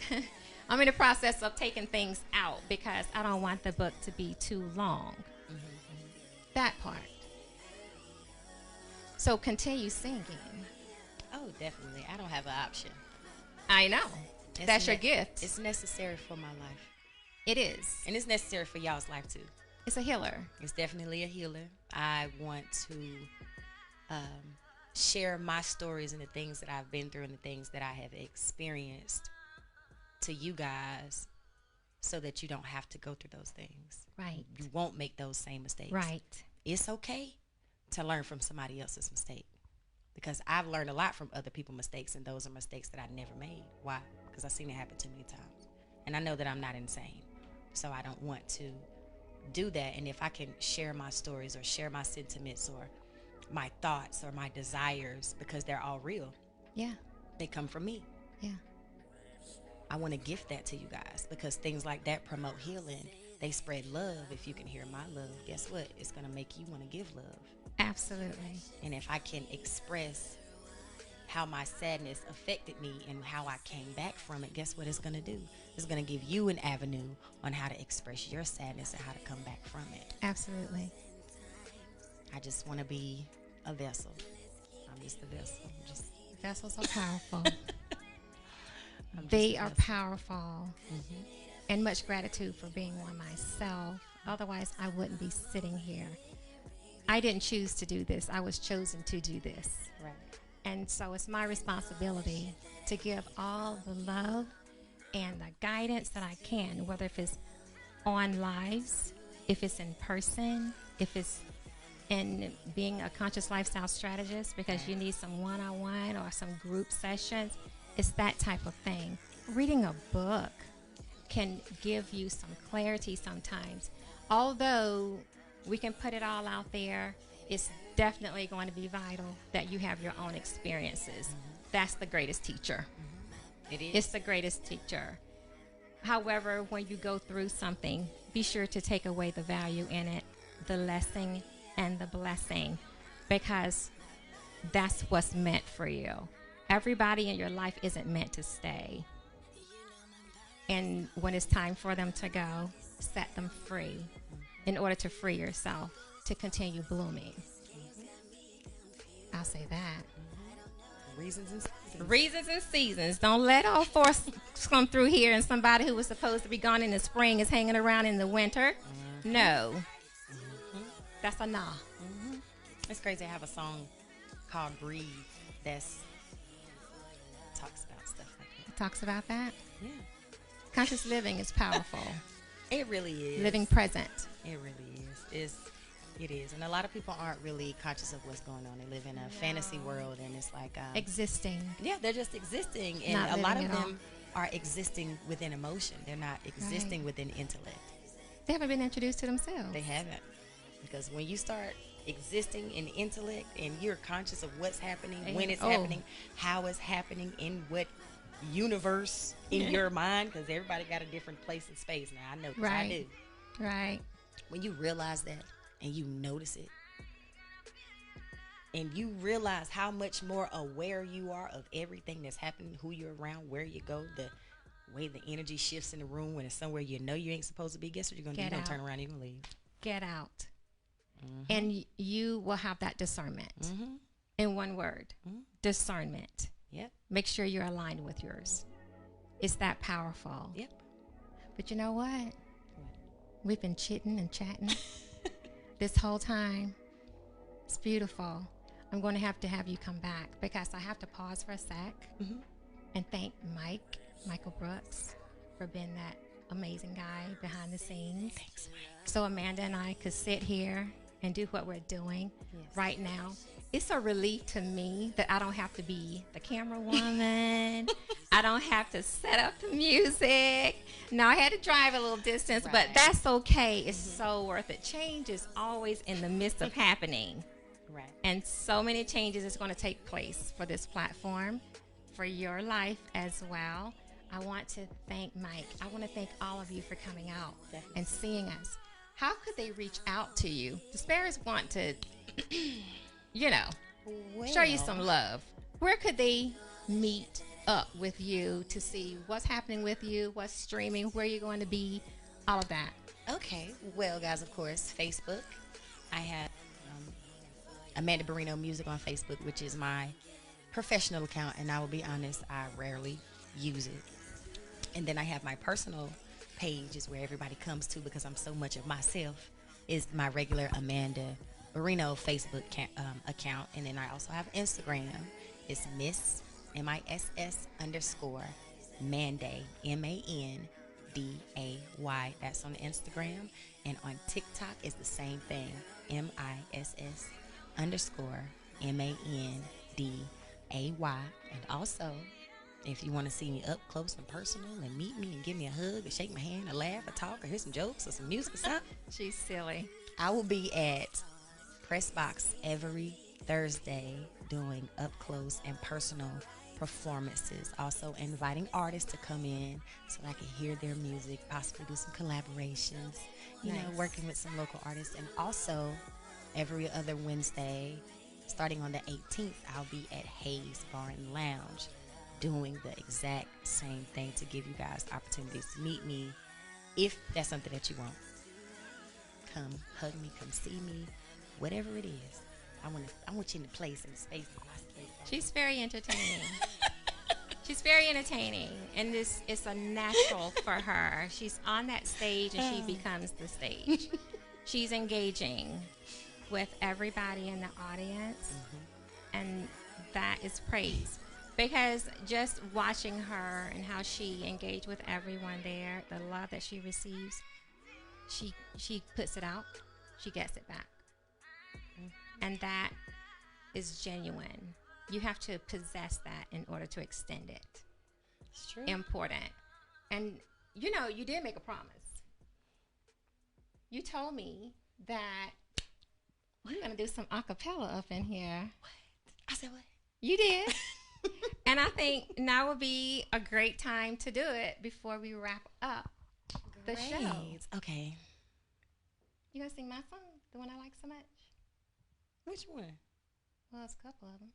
C: I'm in the process of taking things out because I don't want the book to be too long. That part. So continue singing.
B: Oh, definitely. I don't have an option.
C: I know. That's your gift.
B: It's necessary for my life.
C: It is.
B: And it's necessary for y'all's life, too.
C: It's a healer.
B: It's definitely a healer. I want to share my stories and the things that I've been through and the things that I have experienced to you guys so that you don't have to go through those things.
C: Right.
B: You won't make those same mistakes.
C: Right.
B: It's okay to learn from somebody else's mistake, because I've learned a lot from other people's mistakes, and those are mistakes that I never made. Why? Because I've seen it happen too many times. And I know that I'm not insane. So I don't want to do that. And if I can share my stories or share my sentiments or my thoughts or my desires, because they're all real.
C: Yeah.
B: They come from me.
C: Yeah.
B: I want to gift that to you guys, because things like that promote healing. They spread love. If you can hear my love, guess what? It's going to make you want to give love.
C: Absolutely.
B: And if I can express how my sadness affected me and how I came back from it, guess what it's going to do? It's going to give you an avenue on how to express your sadness and how to come back from it.
C: Absolutely.
B: I just want to be a vessel. I'm just a vessel.
C: Vessels are powerful.
B: I'm just
C: They
B: a
C: are
B: vessel.
C: powerful. And much gratitude for being one myself. Otherwise, I wouldn't be sitting here. I didn't choose to do this. I was chosen to do this.
B: Right.
C: And so it's my responsibility to give all the love and the guidance that I can, whether if it's on lives, if it's in person, if it's in being a conscious lifestyle strategist, because you need some one-on-one or some group sessions. It's that type of thing. Reading a book can give you some clarity sometimes. Although we can put it all out there, it's definitely going to be vital that you have your own experiences. That's the greatest teacher.
B: It is.
C: It's the greatest teacher. However, when you go through something, be sure to take away the value in it, the lesson and the blessing, because that's what's meant for you. Everybody in your life isn't meant to stay. And when it's time for them to go, set them free in order to free yourself to continue blooming. I'll say that.
B: Reasons and seasons.
C: Reasons and seasons. Don't let all force come through here and somebody who was supposed to be gone in the spring is hanging around in the winter. No. That's a nah.
B: It's crazy. I have a song called Breathe that talks about stuff like that.
C: It talks about that.
B: Yeah.
C: Conscious living is powerful.
B: It really is.
C: Living present.
B: It really is. It is. And a lot of people aren't really conscious of what's going on. They live in a fantasy world, and it's like...
C: Existing.
B: yeah, they're just existing. And
C: Not
B: a lot
C: living
B: of
C: at
B: them are existing within emotion. They're not existing within intellect.
C: They haven't been introduced to themselves.
B: They haven't. Because when you start existing in intellect and you're conscious of what's happening, when it's happening, how it's happening, in what universe in your mind, because everybody got a different place and space. Now, I know, because I do.
C: Right.
B: When you realize that and you notice it, and you realize how much more aware you are of everything that's happening, who you're around, where you go, the way the energy shifts in the room when it's somewhere you know you ain't supposed to be, guess what you're going to do? You're going to turn around and you're going to leave.
C: Get out. And you will have that discernment. In one word, discernment.
B: Yep.
C: Make sure you're aligned with yours. It's that powerful.
B: Yep.
C: But you know what? We've been chitting and chatting this whole time. It's beautiful. I'm going to have you come back, because I have to pause for a sec and thank Michael Brooks, for being that amazing guy behind the scenes.
B: Thanks, Mike.
C: So Amanda and I could sit here and do what we're doing right now. It's a relief to me that I don't have to be the camera woman. I don't have to set up the music. No, I had to drive a little distance, but that's okay. It's so worth it. Change is always in the midst of happening.
B: Right.
C: And so many changes is going to take place for this platform, for your life as well. I want to thank Mike. I want to thank all of you for coming out and seeing us. How could they reach out to you? The Sparrows want to, show you some love. Where could they meet up with you to see what's happening with you, what's streaming, where you're going to be, all of that?
B: Okay. Well, guys, of course, Facebook. I have Amanda Barrino Music on Facebook, which is my professional account, and I will be honest, I rarely use it. And then I have my personal page, is where everybody comes to, because I'm so much of myself, is my regular Amanda Barrino Facebook account. And then I also have Instagram. It's Miss MISS _ Manday, MANDAY. That's on Instagram. And on TikTok is the same thing, MISS _ MANDAY. And also, if you want to see me up close and personal and meet me and give me a hug or shake my hand or laugh or talk or hear some jokes or some music or something,
C: She's silly.
B: I will be at Press Box every Thursday doing up close and personal performances, also inviting artists to come in so that I can hear their music, possibly do some collaborations, you know,
C: Nice.
B: working with some local artists. And also, every other Wednesday, starting on the 18th, I'll be at Hayes Bar and Lounge doing the exact same thing to give you guys opportunities to meet me if that's something that you want. Come hug me, come see me, whatever it is. I want you in the place and the space.
C: She's very entertaining. She's very entertaining, and this is a natural for her. She's on that stage, and she becomes the stage. She's engaging with everybody in the audience, and that is praise. Because just watching her and how she engaged with everyone there, the love that she receives, she puts it out, she gets it back, and that is genuine. You have to possess that in order to extend it.
B: It's true.
C: Important. And you know, you did make a promise. You told me that you're gonna do some acapella up in here.
B: I said what?
C: You did. And I think now would be a great time to do it before we wrap up the show.
B: Great. Okay.
C: You gonna sing my song, the one I like so much?
B: Which one?
C: Well, it's a couple of them.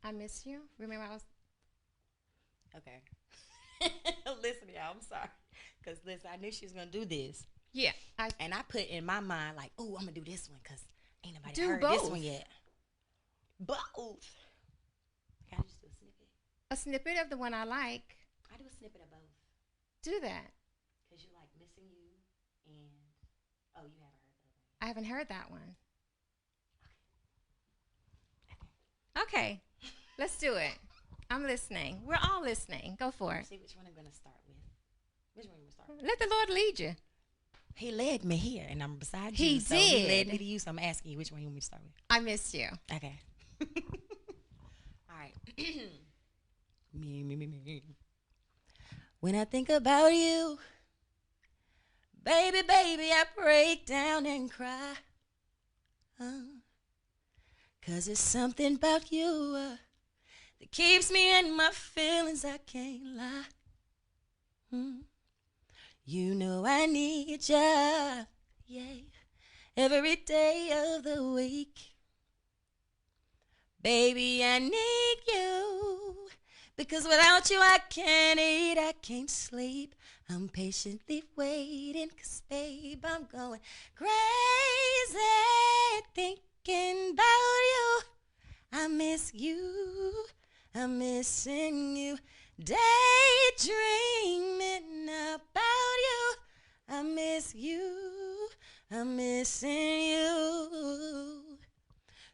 C: I Miss You. Remember I was...
B: Okay. Listen, y'all, I'm sorry. Because, listen, I knew she was going to do this.
C: Yeah.
B: And I put in my mind, like, oh, I'm going to do this one because ain't nobody
C: Do
B: heard
C: both.
B: this one yet. Both. Can I just do a snippet?
C: A snippet of the one I like.
B: I do a snippet of both.
C: Do that.
B: Because you like Missing You and, oh, you haven't heard the other one.
C: I haven't heard that one. Okay. Let's do it. I'm listening. We're all listening. Go for it.
B: See which one I'm going to start with. Which one you going to start with?
C: Let the Lord lead you.
B: He led me here, and I'm beside
C: He
B: you. So he
C: did.
B: led me to you, so I'm asking you which one you want me to start with.
C: I Miss You.
B: Okay. All right. Me. When I think about you, baby, I break down and cry. 'Cause it's something about you that keeps me in my feelings, I can't lie. You know I need you, yeah, every day of the week. Baby, I need you, because without you I can't eat, I can't sleep. I'm patiently waiting, 'cause babe, I'm going crazy thinking about you. I miss you, I'm missing you, daydreaming about you. I miss you, I'm missing you.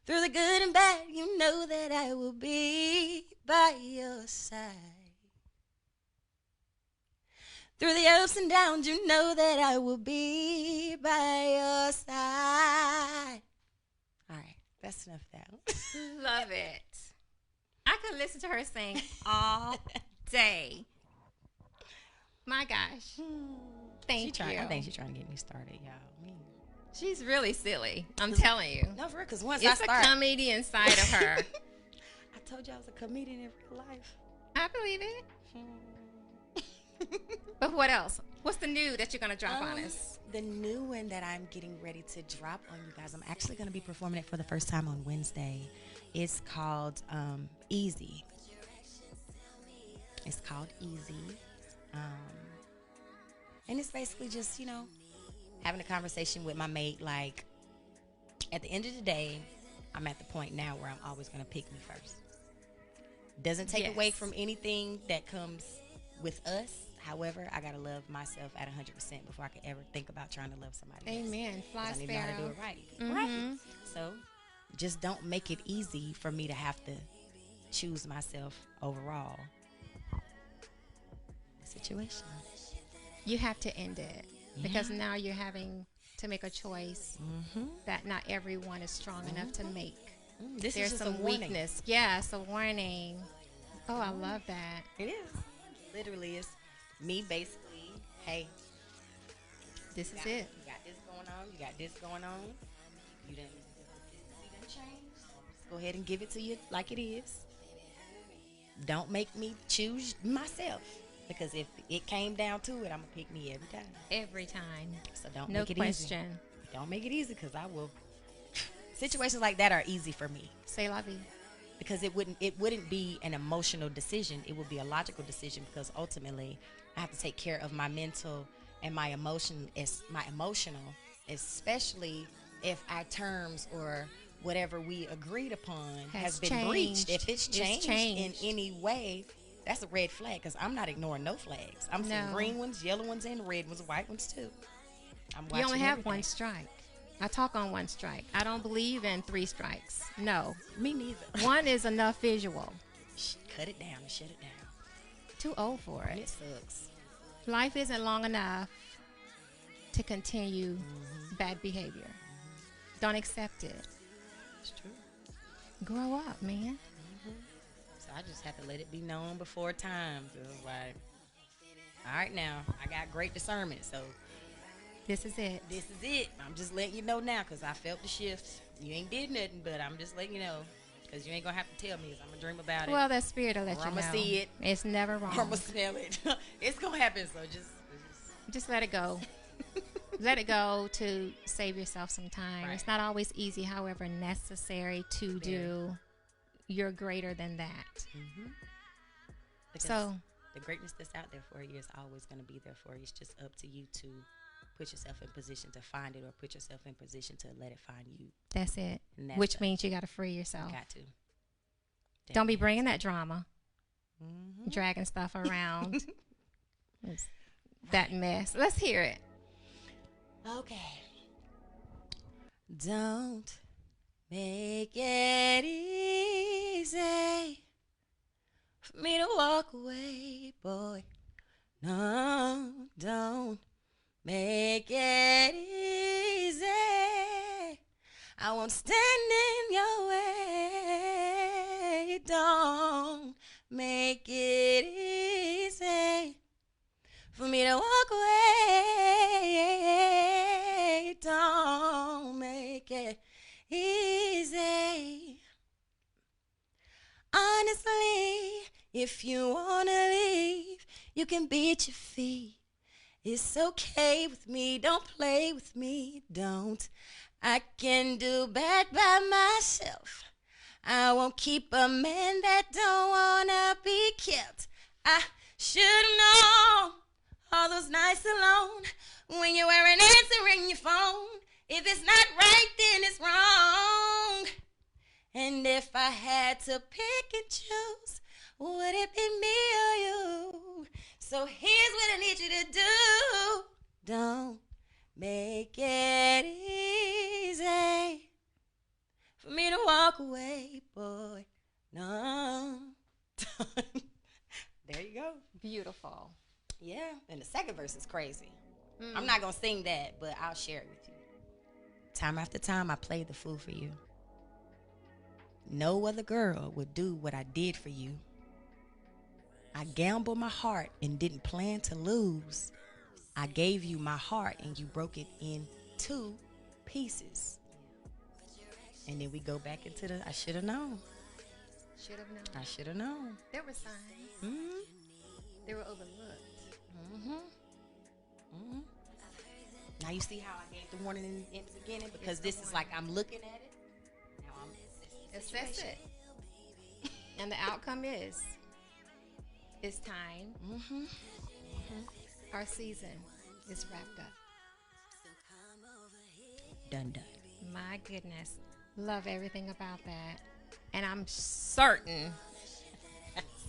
B: Through the good and bad, you know that I will be by your side. Through the ups and downs, you know that I will be by your side. All right, that's enough of that.
C: Love it. I could listen to her sing all day. My gosh. Thank you.
B: I think she's trying to get me started, y'all.
C: She's really silly. I'm telling you.
B: No, for real, because once
C: It's
B: I start.
C: a comedy inside of her.
B: I told you I was a comedian in real life.
C: I believe it. But what else? What's the new that you're going to drop on us?
B: The new one that I'm getting ready to drop on you guys, I'm actually going to be performing it for the first time on Wednesday. It's called Easy. It's called Easy. And it's basically just, you know, having a conversation with my mate. Like, at the end of the day, I'm at the point now where I'm always going to pick me first. Doesn't take away from anything that comes with us. However, I got to love myself at 100% before I could ever think about trying to love somebody else.
C: Amen. Fly
B: 'Cause I need to know how to do
C: sparrow.
B: it right.
C: Mhm.
B: Right. So just don't make it easy for me to have to choose myself overall. Situation.
C: You have to end it. Because now you're having to make a choice that not everyone is strong enough to make.
B: This
C: There's
B: is just
C: some
B: a warning.
C: weakness. Yeah, it's a warning. Oh, I love that.
B: It is. Literally, it's me basically, hey,
C: This is it.
B: you got this going on, you got this going on. You didn't see them change. Just go ahead and give it to you like it is. don't make me choose myself. Because if it came down to it, I'm going to pick me every time.
C: Every time.
B: So don't
C: No
B: make it
C: question.
B: easy. Don't make it easy because I will. Situations like that are easy for me.
C: Say la vie.
B: Because it wouldn't be an emotional decision. It would be a logical decision because ultimately I have to take care of my mental and my emotional, especially if our terms or whatever we agreed upon has been breached. If it's changed in any way, that's a red flag because I'm not ignoring no flags. I'm seeing green ones, yellow ones, and red ones, white ones too. I'm watching
C: You only have
B: everything.
C: one strike. I talk on one strike. I don't believe in 3 strikes. No.
B: Me neither.
C: One is enough visual.
B: Cut it down and shut it down.
C: Too old for it.
B: It sucks.
C: Life isn't long enough to continue bad behavior. Don't accept it.
B: It's true.
C: Grow up, man.
B: So I just have to let it be known before time. So it was like, all right, now I got great discernment. So
C: This is it.
B: this is it. I'm just letting you know now because I felt the shift. You ain't did nothing, but I'm just letting you know because you ain't gonna have to tell me. 'Cause I'm gonna dream about it.
C: Well, that spirit will let
B: Or
C: you
B: I'ma
C: know.
B: see it.
C: It's never wrong.
B: I'm gonna smell it. It's gonna happen. So
C: Just let it go. Let it go to save yourself some time.
B: Right.
C: It's not always easy, however, necessary to do. You're greater than that.
B: because
C: So,
B: the greatness that's out there for you is always gonna be there for you. It's just up to you to put yourself in position to find it or put yourself in position to let it find you.
C: that's it.
B: And that's
C: Which
B: it.
C: means you got to free yourself.
B: Got to.
C: Don't be
B: Definitely.
C: bringing that drama,
B: Mhm.
C: dragging stuff around. It's that mess. Let's hear it.
B: Okay. Don't make it easy for me to walk away, boy. No, don't make it easy. I won't stand in your way. Don't make it easy for me to walk away. Don't make it easy. Honestly, if you wanna leave, you can beat your feet. It's okay with me, don't play with me, don't. I can do bad by myself. I won't keep a man that don't wanna be kept. I should've known all those nights alone when you weren't answering your phone. If it's not right, then it's wrong. And if I had to pick and choose, would it be me or you? So here's what I need you to do. Don't make it easy for me to walk away, boy. No. There you go.
C: Beautiful.
B: Yeah, and the second verse is crazy. I'm not going to sing that, but I'll share it with you. Time after time, I played the fool for you. No other girl would do what I did for you. I gambled my heart and didn't plan to lose. I gave you my heart and you broke it in 2 pieces. And then we go back into the I should have known.
C: Should have known.
B: I should have known.
C: There were signs.
B: Mm-hmm.
C: They were overlooked.
B: Now you see how I gave the warning in the beginning because this is like I'm looking at it. Now I'm
C: Assess it. And the outcome is it's time. Our season is wrapped up.
B: Done.
C: My goodness. Love everything about that. And I'm certain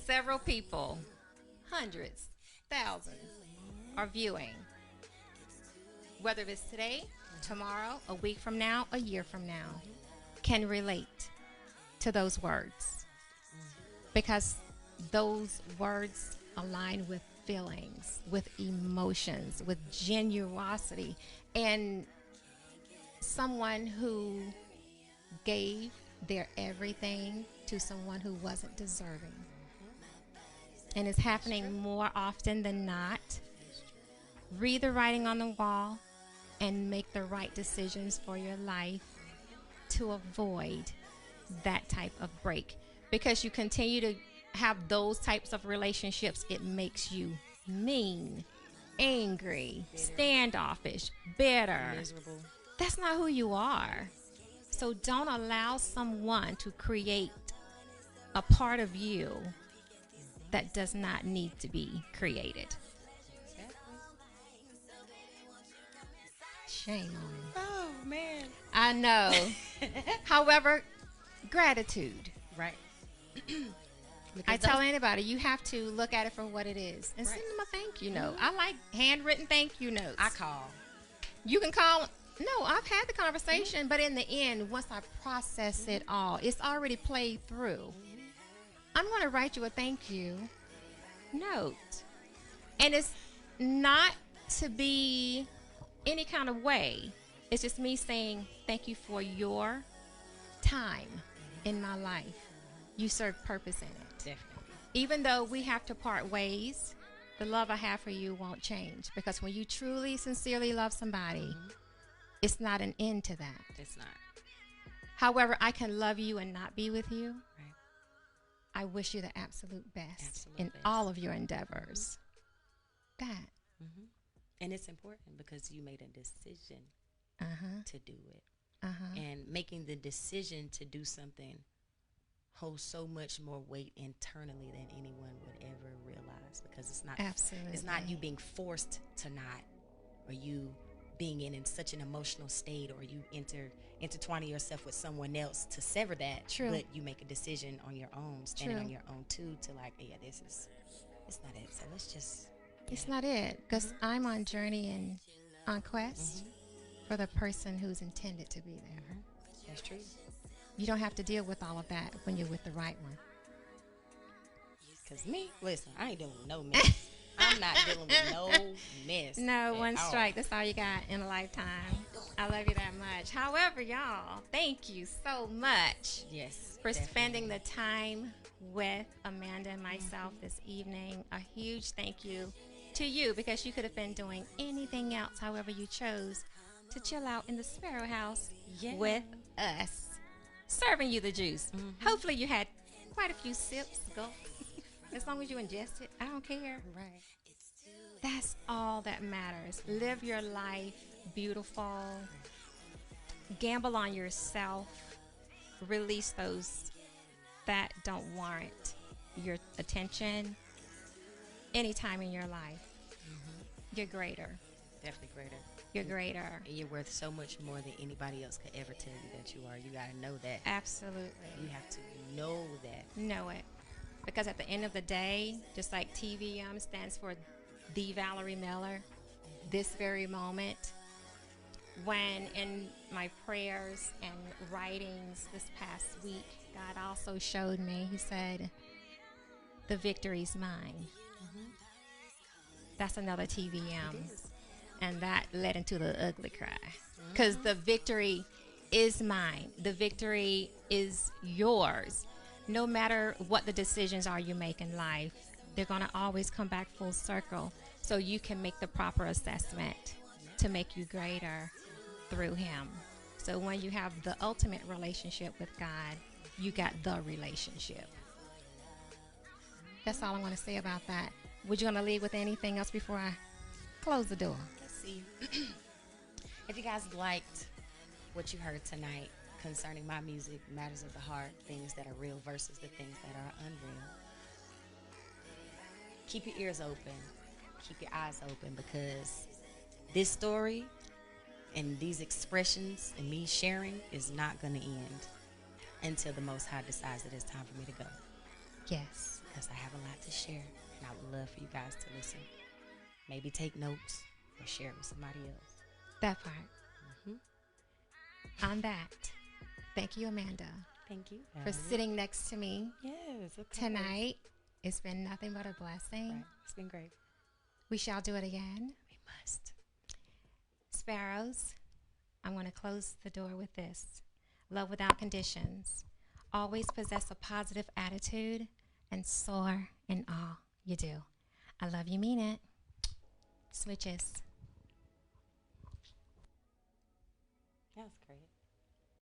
C: several people, hundreds, thousands, are viewing. Whether it's today, tomorrow, a week from now, a year from now, can relate to those words. Because those words align with feelings, with emotions, with generosity, and someone who gave their everything to someone who wasn't deserving. And it's happening more often than not. Read the writing on the wall and make the right decisions for your life to avoid that type of break. Because you continue to have those types of relationships, it makes you mean, angry, standoffish, bitter.
B: Miserable.
C: That's not who you are. So don't allow someone to create a part of you that does not need to be created. Shame on you.
B: Oh man.
C: I know. However, gratitude.
B: Right.
C: I tell anybody, you have to look at it for what it is and send them a thank you note. I like handwritten thank you notes.
B: I call.
C: You can call. No, I've had the conversation, but in the end, once I process it all, it's already played through. I'm going to write you a thank you note. And it's not to be any kind of way. It's just me saying thank you for your time in my life. You serve purpose in it.
B: Definitely.
C: Even though we have to part ways, the love I have for you won't change. Because when you truly, sincerely love somebody, it's not an end to that.
B: It's not.
C: However, I can love you and not be with you.
B: Right.
C: I wish you the absolute best
B: Absolute
C: in
B: best.
C: all of your endeavors. That.
B: And it's important because you made a decision
C: Uh-huh.
B: to do it.
C: Uh-huh.
B: And making the decision to do something holds so much more weight internally than anyone would ever realize, because it's not
C: Absolutely.
B: it's not you being forced to not, or you being in such an emotional state, or you intertwining yourself with someone else to sever that.
C: True.
B: But you make a decision on your own, standing
C: True.
B: on your own too, to like, yeah, it's not it. So let's just
C: It's not it. Because I'm on journey and on quest for the person who's intended to be there.
B: That's true.
C: You don't have to deal with all of that when you're with the right one.
B: Cause me, listen, I ain't dealing with no mess. I'm not dealing with no mess.
C: No,
B: at
C: one
B: all.
C: strike. That's all you got in a lifetime. I love you that much. However, y'all, thank you so much
B: Yes.
C: for
B: definitely.
C: spending the time with Amanda and myself this evening. A huge thank you to you, because you could have been doing anything else. However, you chose to chill out in the Sparrow House
B: Yeah.
C: with us, serving you the juice. Hopefully, you had quite a few sips, gulps. As long as you ingest it, I don't care.
B: Right.
C: That's all that matters. Live your life beautiful. Gamble on yourself. Release those that don't warrant your attention anytime in your life. You're greater.
B: Definitely greater.
C: You're greater.
B: And you're worth so much more than anybody else could ever tell you that you are. You gotta know that.
C: Absolutely.
B: You have to know that.
C: Know it. Because at the end of the day, just like TVM stands for the Valerie Miller, this very moment, when in my prayers and writings this past week, God also showed me, He said, the victory's mine. That's another TVM. And that led into the ugly cry. Because the victory is mine. The victory is yours. No matter what the decisions are you make in life, they're going to always come back full circle, so you can make the proper assessment to make you greater through Him. So when you have the ultimate relationship with God, you got the relationship. That's all I'm going to say about that. Would you want to leave with anything else before I close the door?
B: Let's see. If you guys liked what you heard tonight concerning my music, matters of the heart, things that are real versus the things that are unreal, keep your ears open, keep your eyes open, because this story and these expressions and me sharing is not going to end until the Most High decides that it's time for me to go.
C: Yes.
B: Because I have a lot to share, and I would love for you guys to listen. Maybe take notes or share it with somebody else.
C: That part. On that, thank you, Amanda,
B: Thank you
C: for sitting next to me
B: Yes, of course.
C: tonight. It's been nothing but a blessing.
B: Right. It's been great.
C: We shall do it again.
B: We must.
C: Sparrows, I'm going to close the door with this. Love without conditions. Always possess a positive attitude and soar in all you do. I love you, mean it. Switches.